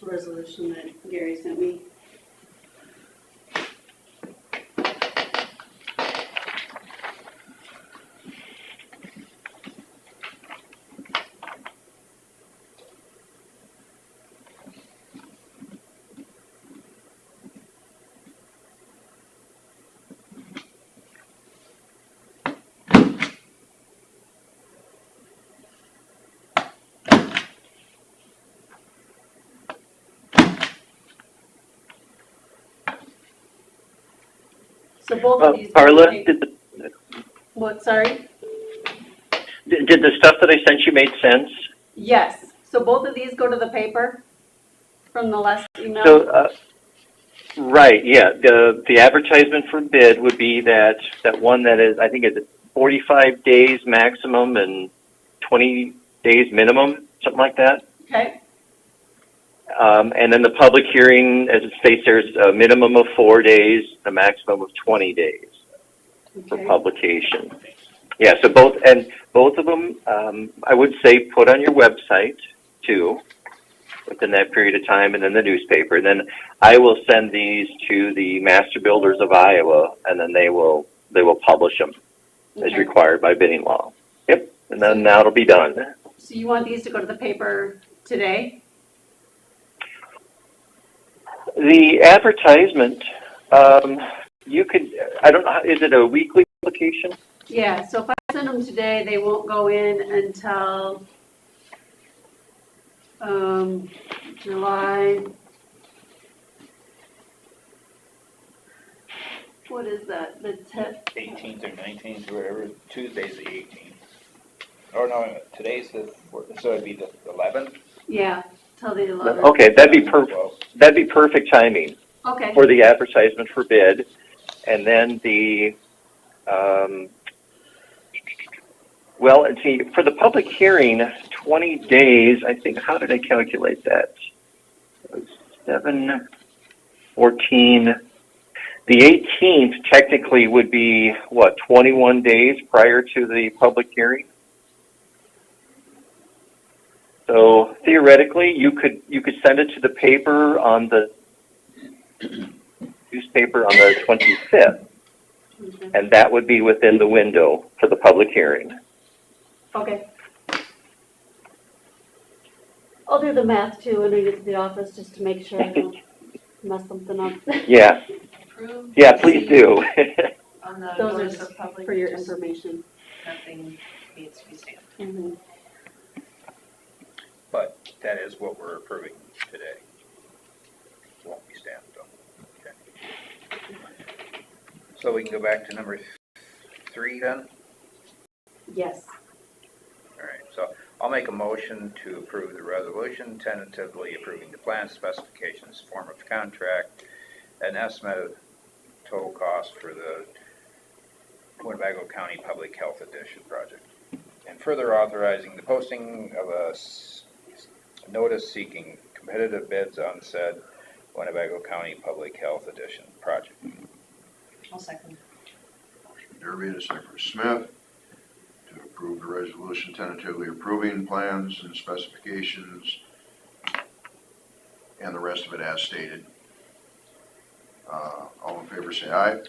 resolution that Gary sent me. So both of these. Carla, did What, sorry? the stuff that I sent you make sense? Yes, so both of these go to the paper from the last email? So, right, yeah, the advertisement for bid would be that one that is, I think it's 45 days maximum and 20 days minimum, something like that. Okay, And then the public hearing, as it states, there's a minimum of 4 days, a maximum of 20 days for okay, publication. Yeah, so both of them, I would say put on your website too, within that period of time, and then the newspaper. And then I will send these to the Master Builders of Iowa, and then they will publish them as okay. required by bidding law. Yep, and then that'll be done. So you want these to go to the paper today? The advertisement, you could, I don't know, is it a weekly publication? Yeah, so if I send them today, they won't go in until, July. What is that, the 10th? 18th or 19th, or whatever, Tuesday's the 18th. Or no, today's so it'd be the 11th? Yeah, till the 11th. Okay, that'd be perfect timing Okay, for the advertisement for bid. And then the, well, and see, for the public hearing, 20 days, I think, how did I calculate that? 7, 14, the 18th technically would be, what, 21 days prior to the public hearing? So theoretically, you could send it to the paper on the newspaper on the 25th, okay, and that would be within the window for the public hearing. okay. I'll do the math too when I get to the office, just to make sure I don't mess something up. Yeah, Approved. yeah, please do. On the Those are notice just of public. for your just information. Nothing needs to be stamped. Mhm. But that is what we're approving today. Won't be stamped though. Okay. So we can go back to number 3 then? Yes. All right, so I'll make a motion to approve the resolution tentatively approving the plan specifications, form of contract, an estimate of total cost for the Winnebago County Public Health Edition project, and further authorizing the posting of a notice seeking competitive bids on said Winnebago County Public Health Edition project. I'll second. Derby, and a second for Smith, to approve the resolution tentatively approving plans and specifications and the rest of it as stated. All in favor say aye.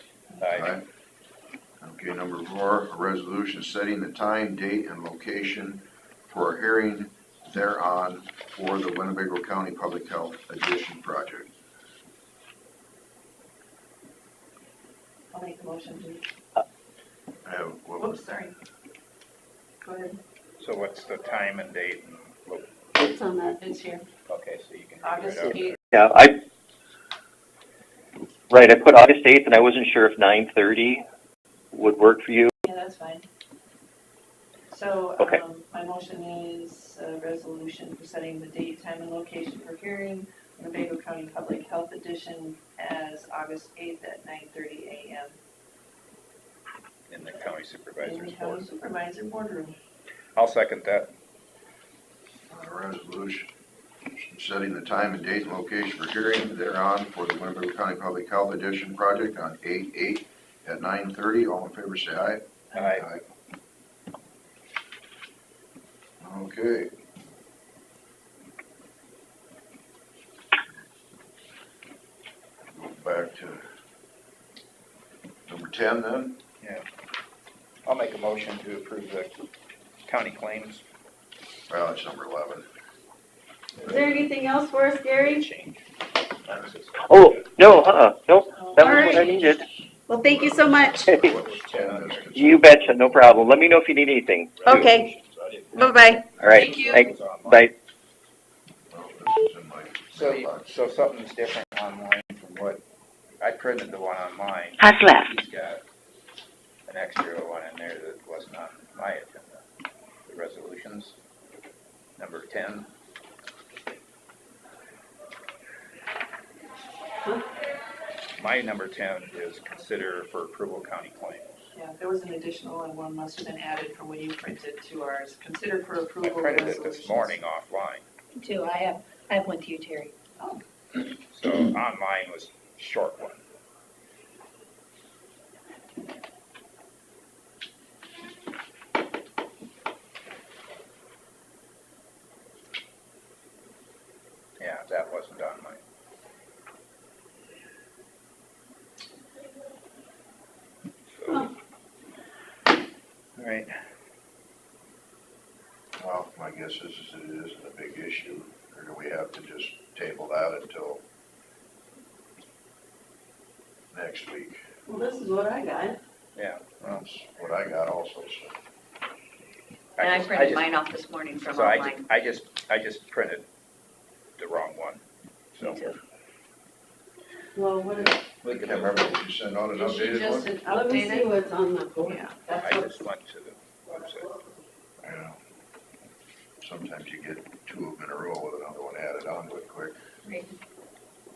Aye. Okay, number 4, a resolution setting the time, date, and location for a hearing thereon for the Winnebago County Public Health Edition project. I'll make the motion to, I have, whoops, sorry. Go ahead. So what's the time and date? And It's on that. It's here. okay, so you can August figure it 8th. Yeah, I put August 8th, and I wasn't sure if 9:30 would work for you. Yeah, that's fine. So, Okay. my motion is a resolution for setting the date, time, and location for hearing, Winnebago County Public Health Edition as August 8th at 9:30 a.m. in the county in supervisor's the County board. Supervisor boardroom. I'll second that. resolution setting the time and date and location for hearing thereon for the Winnebago County Public Health Edition project on 8/8 at 9:30. All in favor say aye. Aye. Okay. Go back to number 10 then. I'll make a motion to approve the county claims. Well, it's number 11. Is there anything else for us, Gary? Change. Oh, no, nope, that was what I Alright. needed. Well, thank you so much. What was 10 is considered- You betcha, no problem. Let me know if you need anything. Okay. Bye-bye. All right, Thank you. thanks, bye. Well, this is in my mailbox. So something's different online from what, I printed the one on mine. Has left. He's got an extra one in there that wasn't on my agenda. The resolutions, number 10. My number 10 is consider for approval county claims. Yeah, there was an additional and one must have been added from when you printed to ours. Consider for I approval printed it resolutions. this morning offline, Too, I have one to you, Terry. so on mine was a short one. Yeah, that wasn't on mine. So, all right, Well, my guess is it isn't a big issue, or do we have to just table that until next week? Well, this is what I got. yeah, well, That's what I got also, so. And I just- printed just- mine off this morning from So online. I just printed the wrong one, so. Me too. Well, what is, We I can can't remember if you sent out an Did she updated just one. let me see update it? what's on the board. Yeah. That's I what, just went to the website. I know. Sometimes you get 2 of them in a row with another one added onto it quick.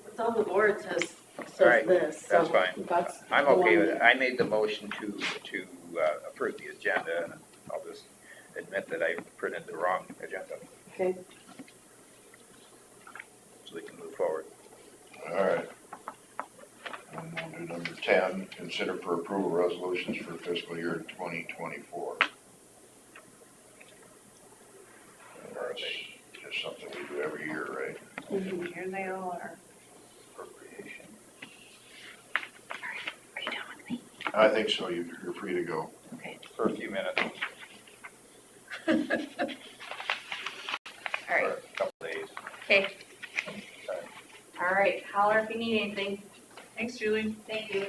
what's on the board says All right, this. that's so fine. that's I'm the okay one. with it. I made the motion to approve the agenda, and I'll just admit that I printed the wrong agenda, Okay. so we can move forward. All right. And we'll do number 10, consider for approval resolutions for fiscal year 2024. That's just something we do every year, right? Mhm. Here they all are. Appropriation. Are you done with me? I think so, you're free to go. For a few minutes, All or right, a couple days. okay. All right, holler if you need anything. Thanks, Julie. Thank you.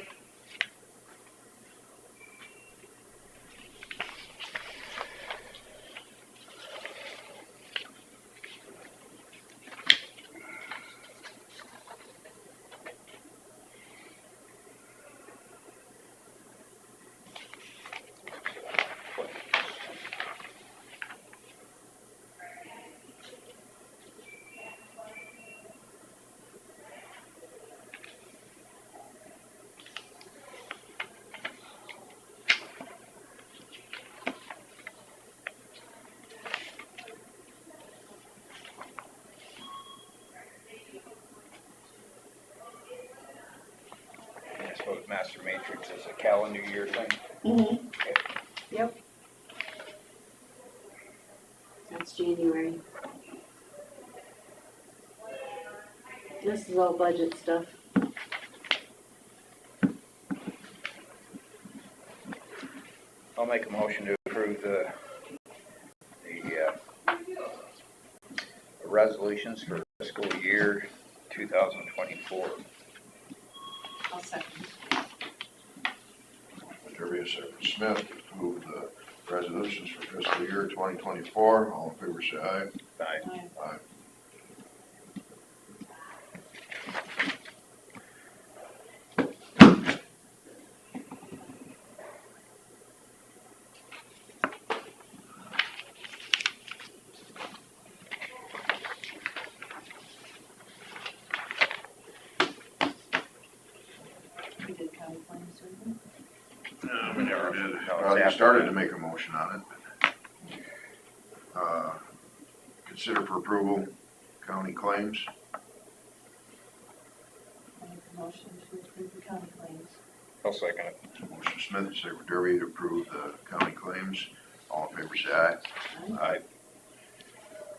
master matrix is a calendar year thing? Mm-hmm. Okay. Yep. That's January. This is all budget stuff. I'll make a motion to approve the resolutions for fiscal year 2024. I'll second. Derby, second Smith, to approve the resolutions for fiscal year 2024. All in favor, say aye. Aye. Aye. We did county claims, didn't We never did. No, it's Well, they after started that. to make a motion on it. Consider for approval county claims. we? Make a motion to approve the county claims. I'll second it. Motion Smith, second Derby, to approve the county claims. All in favor, say aye. Aye.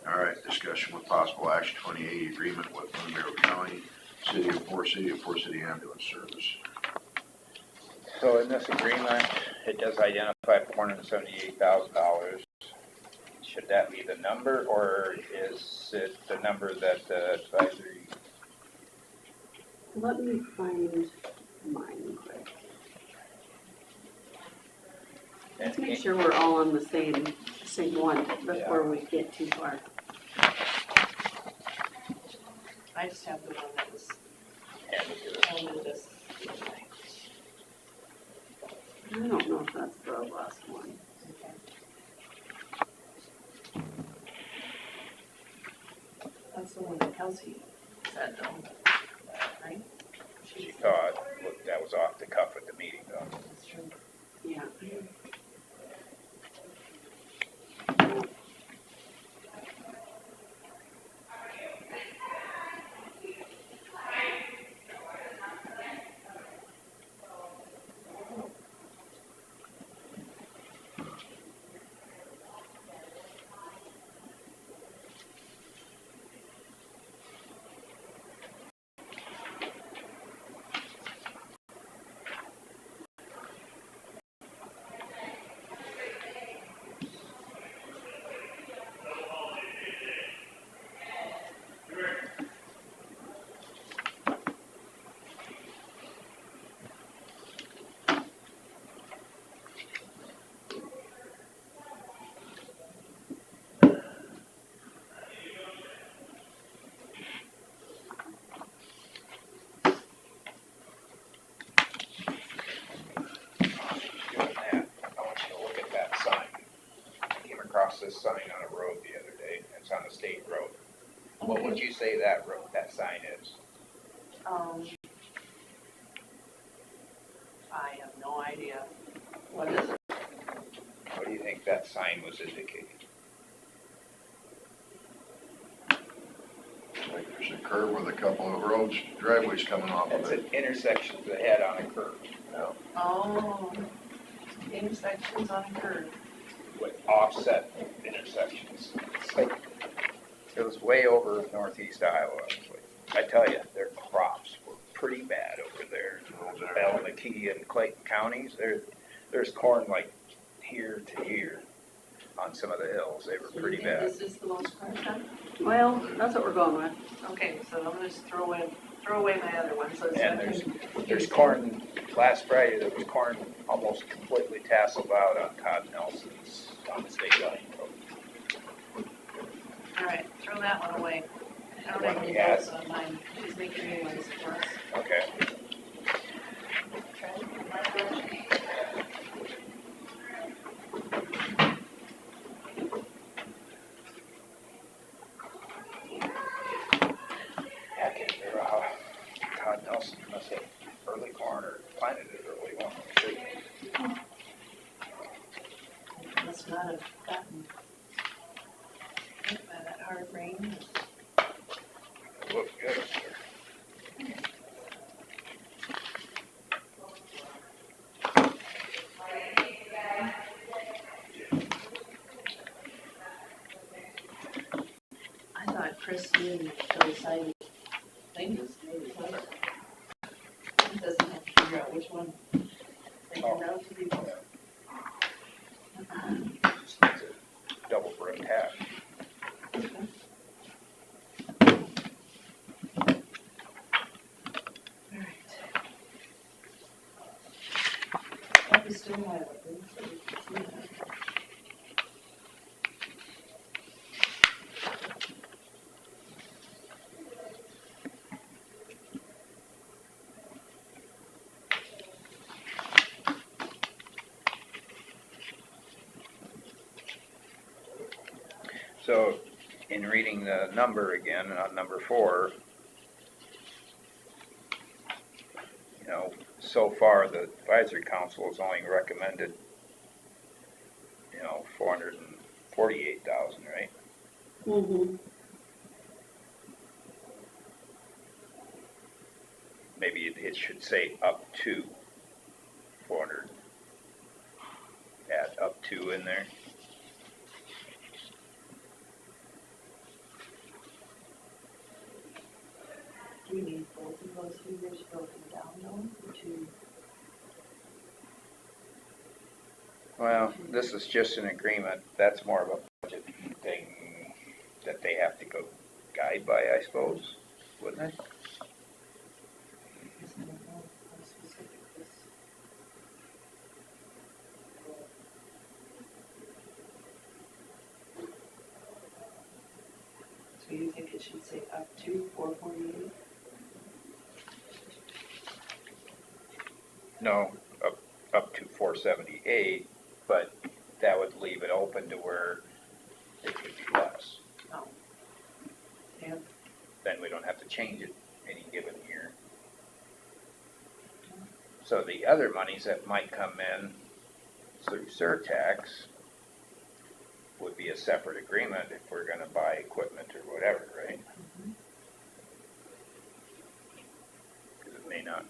All right, discussion with possible action 2080 agreement with Winnebago County, City of Fort City Ambulance Service. So in this agreement, it does identify $478,000. Should that be the number, or is it the number that the advisory? Let me find mine quick. Let's make sure we're all on the same one before we get too far. I just have the one that was handed us. I don't know if that's the last one. Okay. That's the one that Kelsey said, though, right? She thought, look, that was off the cuff at the meeting, though. That's true. Yeah. Doing that, I want you to look at that sign. I came across this sign on a road the other day. It's on a state road. What would you say that that sign is? I have no idea. What is it? What do you think that sign was indicating? Like there's a curve with a couple of roads, driveways coming off of It's it. an intersection ahead on a curve Oh, intersections on a curve. with offset intersections. It's like, it was way over northeast Iowa. I tell you, their crops were pretty bad over there. Bell, McKee, and Clayton counties, there's corn like here to here on some of the hills. They were So pretty you think bad. this is the most corn time? Well, that's what we're going with. Okay, so I'm gonna just throw away my other one, so it's And not. there's corn, last Friday, there was corn almost completely tasseled out on Todd Nelson's state line road. All right, throw that one away. I don't One have any we had. notes on mine. She's making new ones for us. Okay. I can't remember how Todd Nelson must have early corn or planted it early one. Must not have gotten hit by that hard rain. It looked good up there. Chris, you and Joe sign things, maybe, whatever. He doesn't have to figure out which one they hand out to people. Just needs a double brick hat. That was still highlighted, so we can see that. So, in reading the number again, on number 4, you know, so far the advisory council has only recommended, 448,000, right? Mm-hmm. Maybe it should say up to 400. Add up to in there. Do we need both of those figures broken down though, to? Well, this is just an agreement. That's more of a budget thing that they have to go guide by, I suppose, wouldn't it? I don't know how specific this. So you think it should say up to 448? No, up to 478, but that would leave it open to where it could be less. Oh. Yeah. Then we don't have to change it any given year. So the other monies that might come in through surtax would be a separate agreement if we're gonna buy equipment or whatever, right? Because it may not,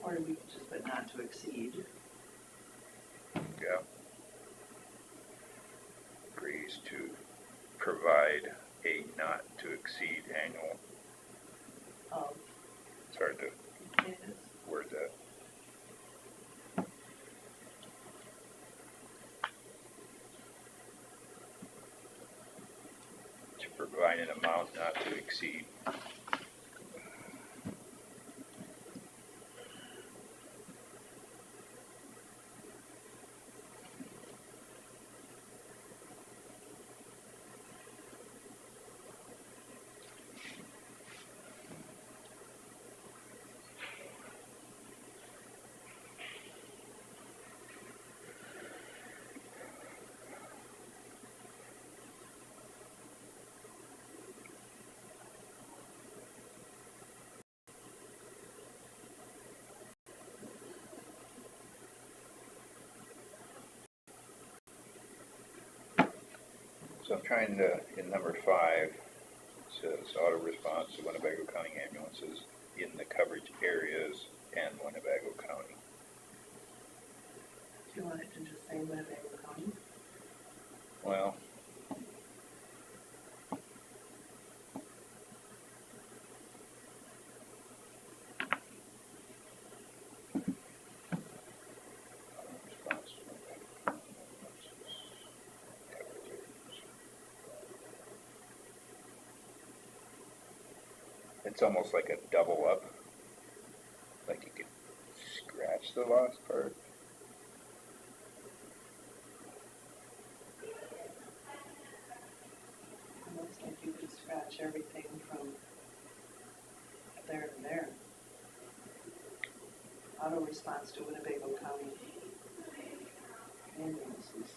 Or we could just put not to exceed. yeah. Agrees to provide a not to exceed annual, Of it's hard to containers. word that. To provide an amount not to exceed. So I'm trying to, in number 5, it says auto response to Winnebago County ambulances in the coverage areas and Winnebago County. Do you want it to just say Winnebago County? Well, response to Winnebago ambulances, coverage areas. It's almost like a double up, like you could scratch the last part. It looks like you could scratch everything from there to there. Auto response to Winnebago County ambulances.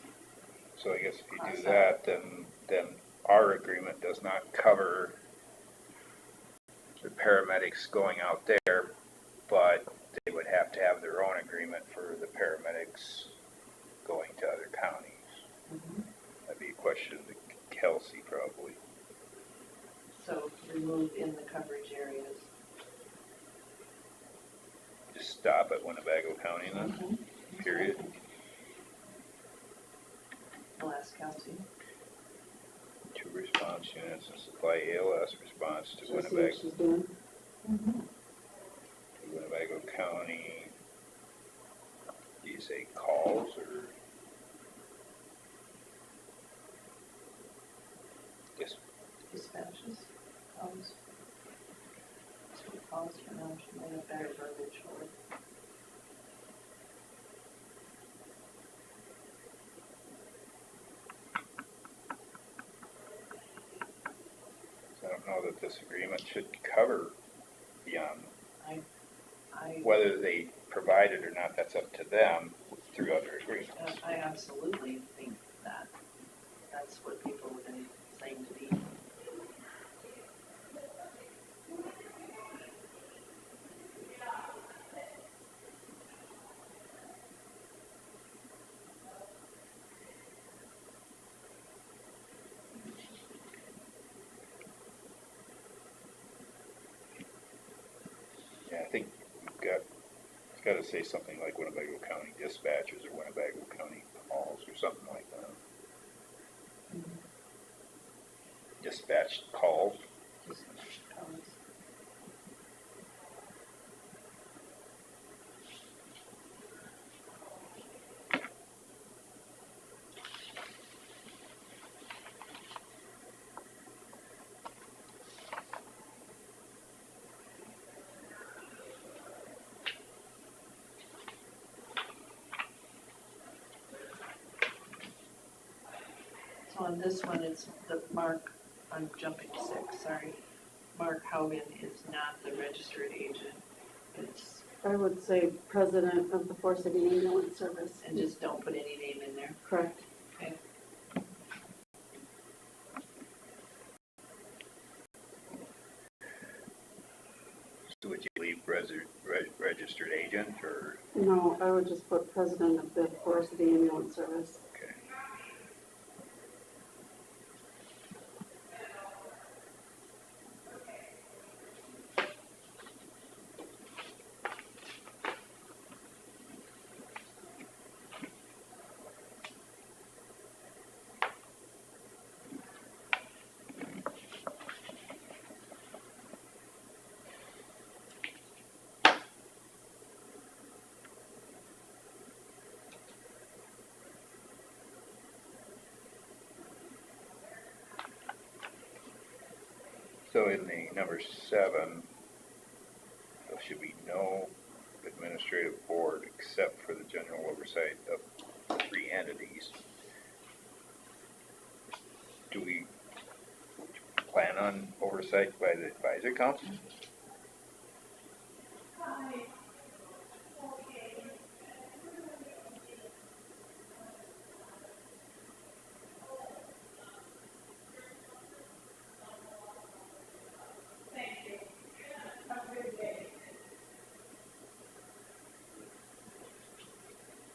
So I guess if you do that, then our agreement does not cover the paramedics going out there, but they would have to have their own agreement for the paramedics going to other counties. That'd be a question to Kelsey probably. So remove in the coverage areas. Just stop at Winnebago County then, period. I'll ask Kelsey. To response units and supply ALS response to Should I see what Winnebago, she's doing? Winnebago County. Do you say calls or? Yes, Dispatches, calls. That's what calls for now, she might have better verbiage for it. I don't know that this agreement should cover beyond, I, whether they provide it or not, that's up to them through other agreements. I absolutely think that, that's what people have been saying to me. Yeah, I think it's got to say something like Winnebago County dispatches or Winnebago County calls or something like that. Dispatched calls. Dispatch calls. So on this one, it's the Mark, I'm jumping to 6, sorry. Mark Haugen is not the registered agent. It's, I would say president of the 4-City Ambulance Service. and just don't put any name in there. Correct. Okay. So would you leave registered agent or? No, I would just put president of the 4-City Ambulance Service. Okay. So in the number 7, there should be no administrative board except for the general oversight of 3 entities. Do we plan on oversight by the advisory council?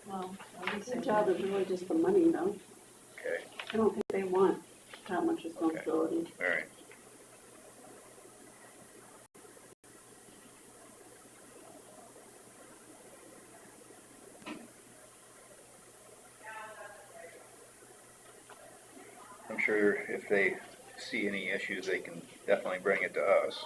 Well, I would say. Their job is really just the money, though. Okay, I don't think they want that much responsibility. all right. I'm sure if they see any issues, they can definitely bring it to us.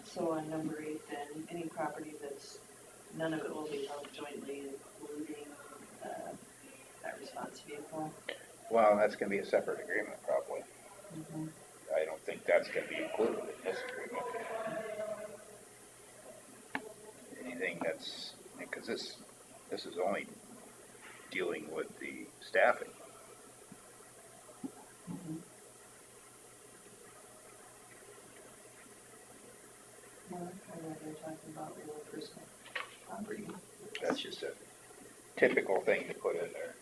So on number 8 then, any property that's, none of it will be held jointly, including that response vehicle. Well, that's gonna be a separate agreement probably. I don't think that's gonna be included in this agreement. Anything that's, because this is only dealing with the staffing. Well, I know they're talking about real personal property. That's just a typical thing to put in there.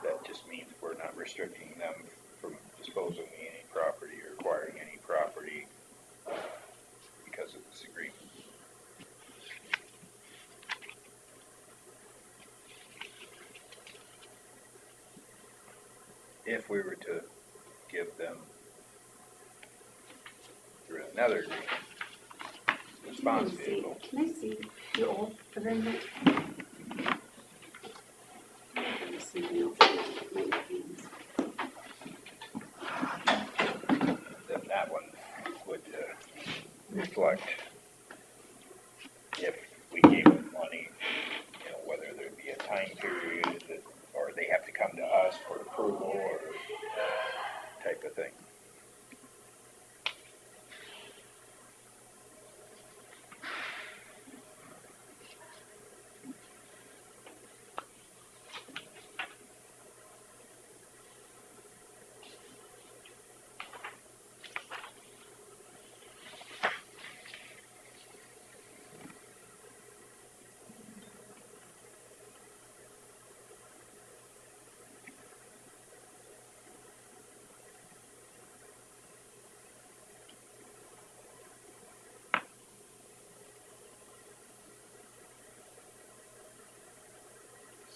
That just means we're not restricting them from disposing of any property or acquiring any property. if we were to give them through another agreement, response vehicle. Can I see the old agreement? There's something else in my hands. Then that one would reflect if we gave them money, you know, whether there'd be a time period that, or they have to come to us for approval or type of thing.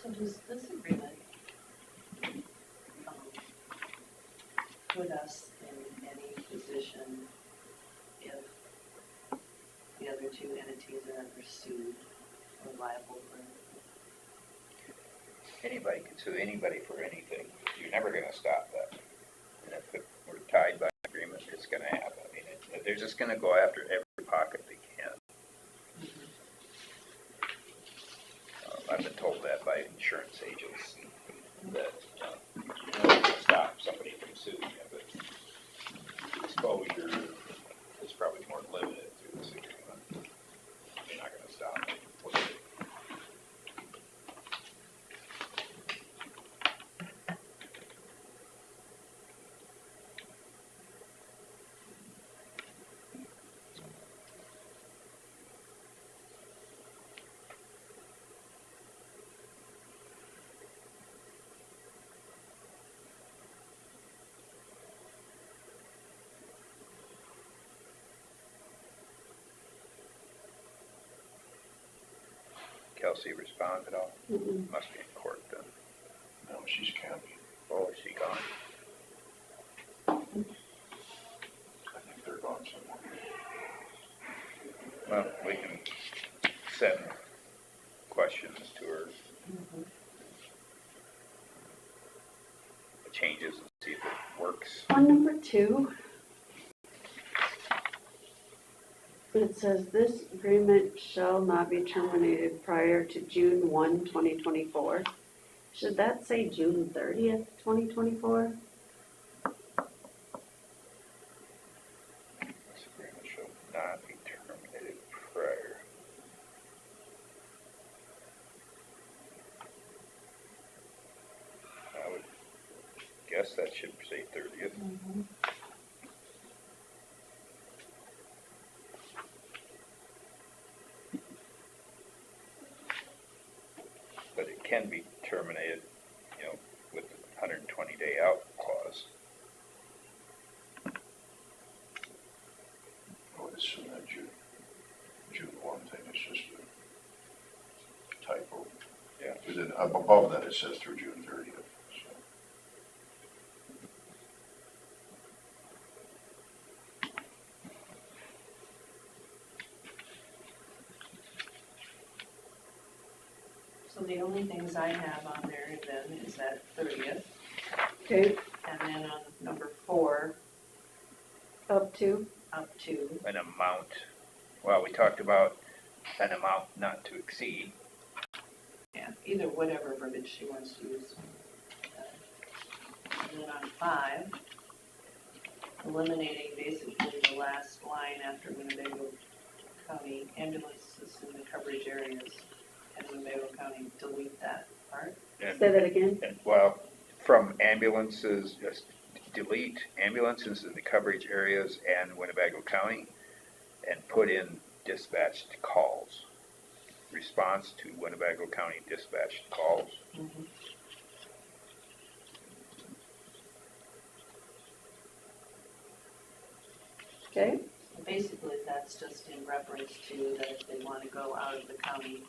So does this agreement put us in any position if the other two entities are ever sued or liable for? Anybody can sue anybody for anything. You're never gonna stop that. And if we're tied by agreement, it's gonna happen. I mean, they're just gonna go after every pocket they can. I've been told that by insurance agents, that you're never gonna stop somebody from suing you, but exposure is probably more limited through this agreement. You're not gonna stop it. Kelsey respond at all? Mm-mm. Must be in court then. No, she's county. Oh, is she gone? I think they're gone somewhere. Well, we can send questions to her, the changes, and see if it works. On number 2, it says this agreement shall not be terminated prior to June 1, 2024. Should that say June 30th, 2024? This agreement shall not be terminated prior. I would guess that should say 30th. But it can be terminated, you know, with the 120-day out clause. I would assume that June 1 thing is just a typo. Yeah. Because then up above that, it says through June 30th. So. So the only things I have on there then is that 30th, Okay, and then on number 4, up to. up to, An amount, well, we talked about an amount not to exceed. yeah, either whatever verbiage she wants to use. And then on 5, eliminating basically the last line after Winnebago County ambulances in the coverage areas, and Winnebago County delete that part. And, Say that again. well, from ambulances, just delete ambulances in the coverage areas and Winnebago County, and put in dispatched calls. Response to Winnebago County dispatched calls. Okay, Basically, that's just in reference to that if they want to go out of the county,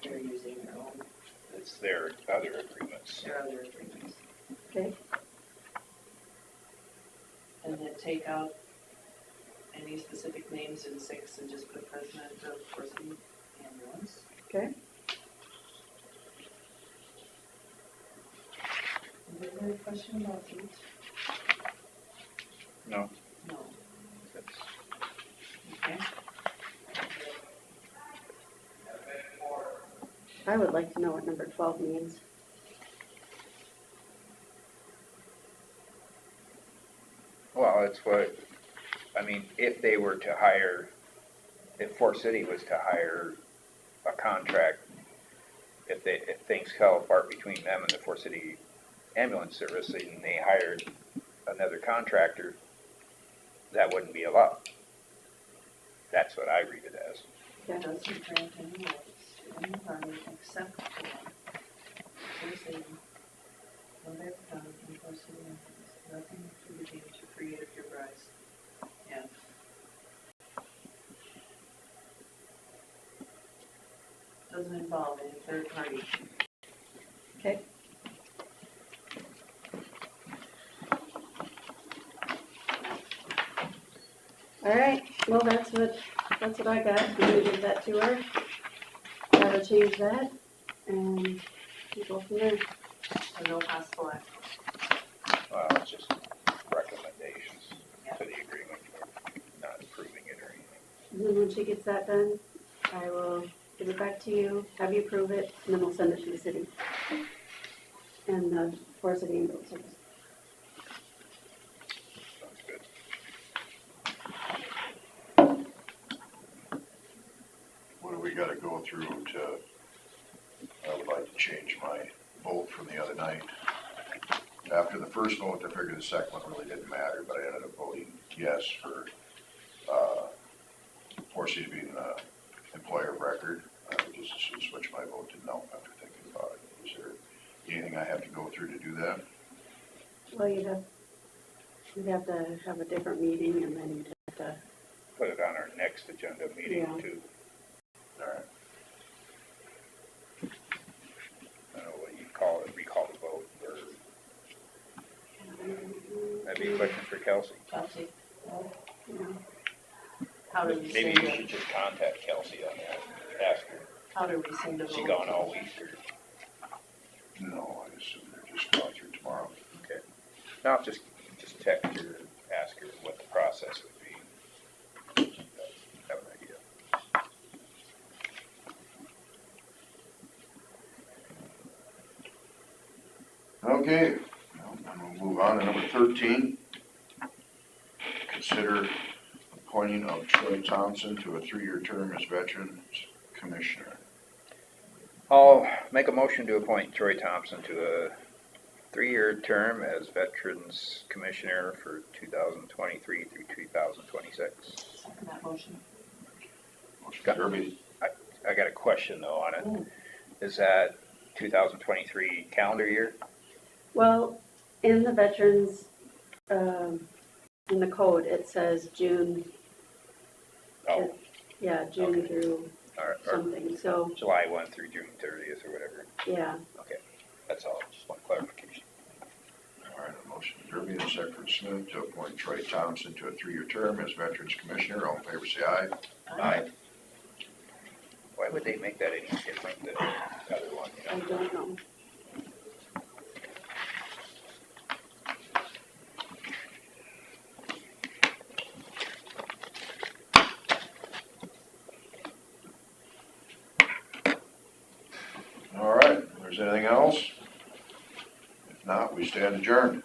they're using their own, It's their other agreements. their other agreements. Okay. And then take out any specific names in 6 and just put president of Forest Ambulance. Okay. Is there any question about 8? No. No. That's- Okay. I would like to know what number 12 means. Well, it's what, I mean, if they were to hire, if Forest City was to hire a contract, if things fell apart between them and the Forest City Ambulance Service and they hired another contractor, that wouldn't be allowed. That's what I read it as. Doesn't grant any rights to any party except for Forest City, Winnebago County, and Forest City Ambulance. Nothing to be deemed to create or give rise. Yeah. Doesn't involve any third party. Okay. All right, well, that's what I got. I'm gonna give that to her. Have her change that, and we'll go from there. So no possible action. Well, it's just recommendations to the agreement, not approving it or anything. And then when she gets that done, I will give it back to you, have you approve it, and then we'll send it to the city. And the Forest City Ambulance Service. Sounds good. What do we gotta go through to, I would like to change my vote from the other night. After the first vote, I figured the second one really didn't matter, but I ended up voting yes for, Forest City being the employer of record. Just switch my vote to no after thinking about it. Is there anything I have to go through to do that? Well, you'd have to have a different meeting, and then you'd have to, Put it on our next agenda meeting Yeah. too. All right. I don't know what you call it, recall the vote, or that'd be a question for Kelsey. Chelsea, you know, how do we Maybe send you it? should just contact Kelsey on that, ask her. How do we send a She vote? gone all week or, No, I assume they're just going through tomorrow. okay. No, just text her and ask her what the process would be. Have an idea. Okay, well, then we'll move on to number 13. Consider appointing of Troy Thompson to a 3-year term as Veterans Commissioner. I'll make a motion to appoint Troy Thompson to a 3-year term as Veterans Commissioner for 2023 through 2026. Second that motion. Motion Kirby, I got a question though on it. Is that 2023 calendar year? well, in the veterans, in the code, it says June, Oh, yeah, June Okay. through or something, so, July 1 through June 30th or whatever. yeah. That's all, just one clarification. all right, a motion Kirby and a second from Smith to appoint Troy Thompson to a 3-year term as Veterans Commissioner. All in favor, say aye. Aye. Why would they make that any different than the other one, I you know? don't know. All right, if there's anything else? If not, we stand adjourned.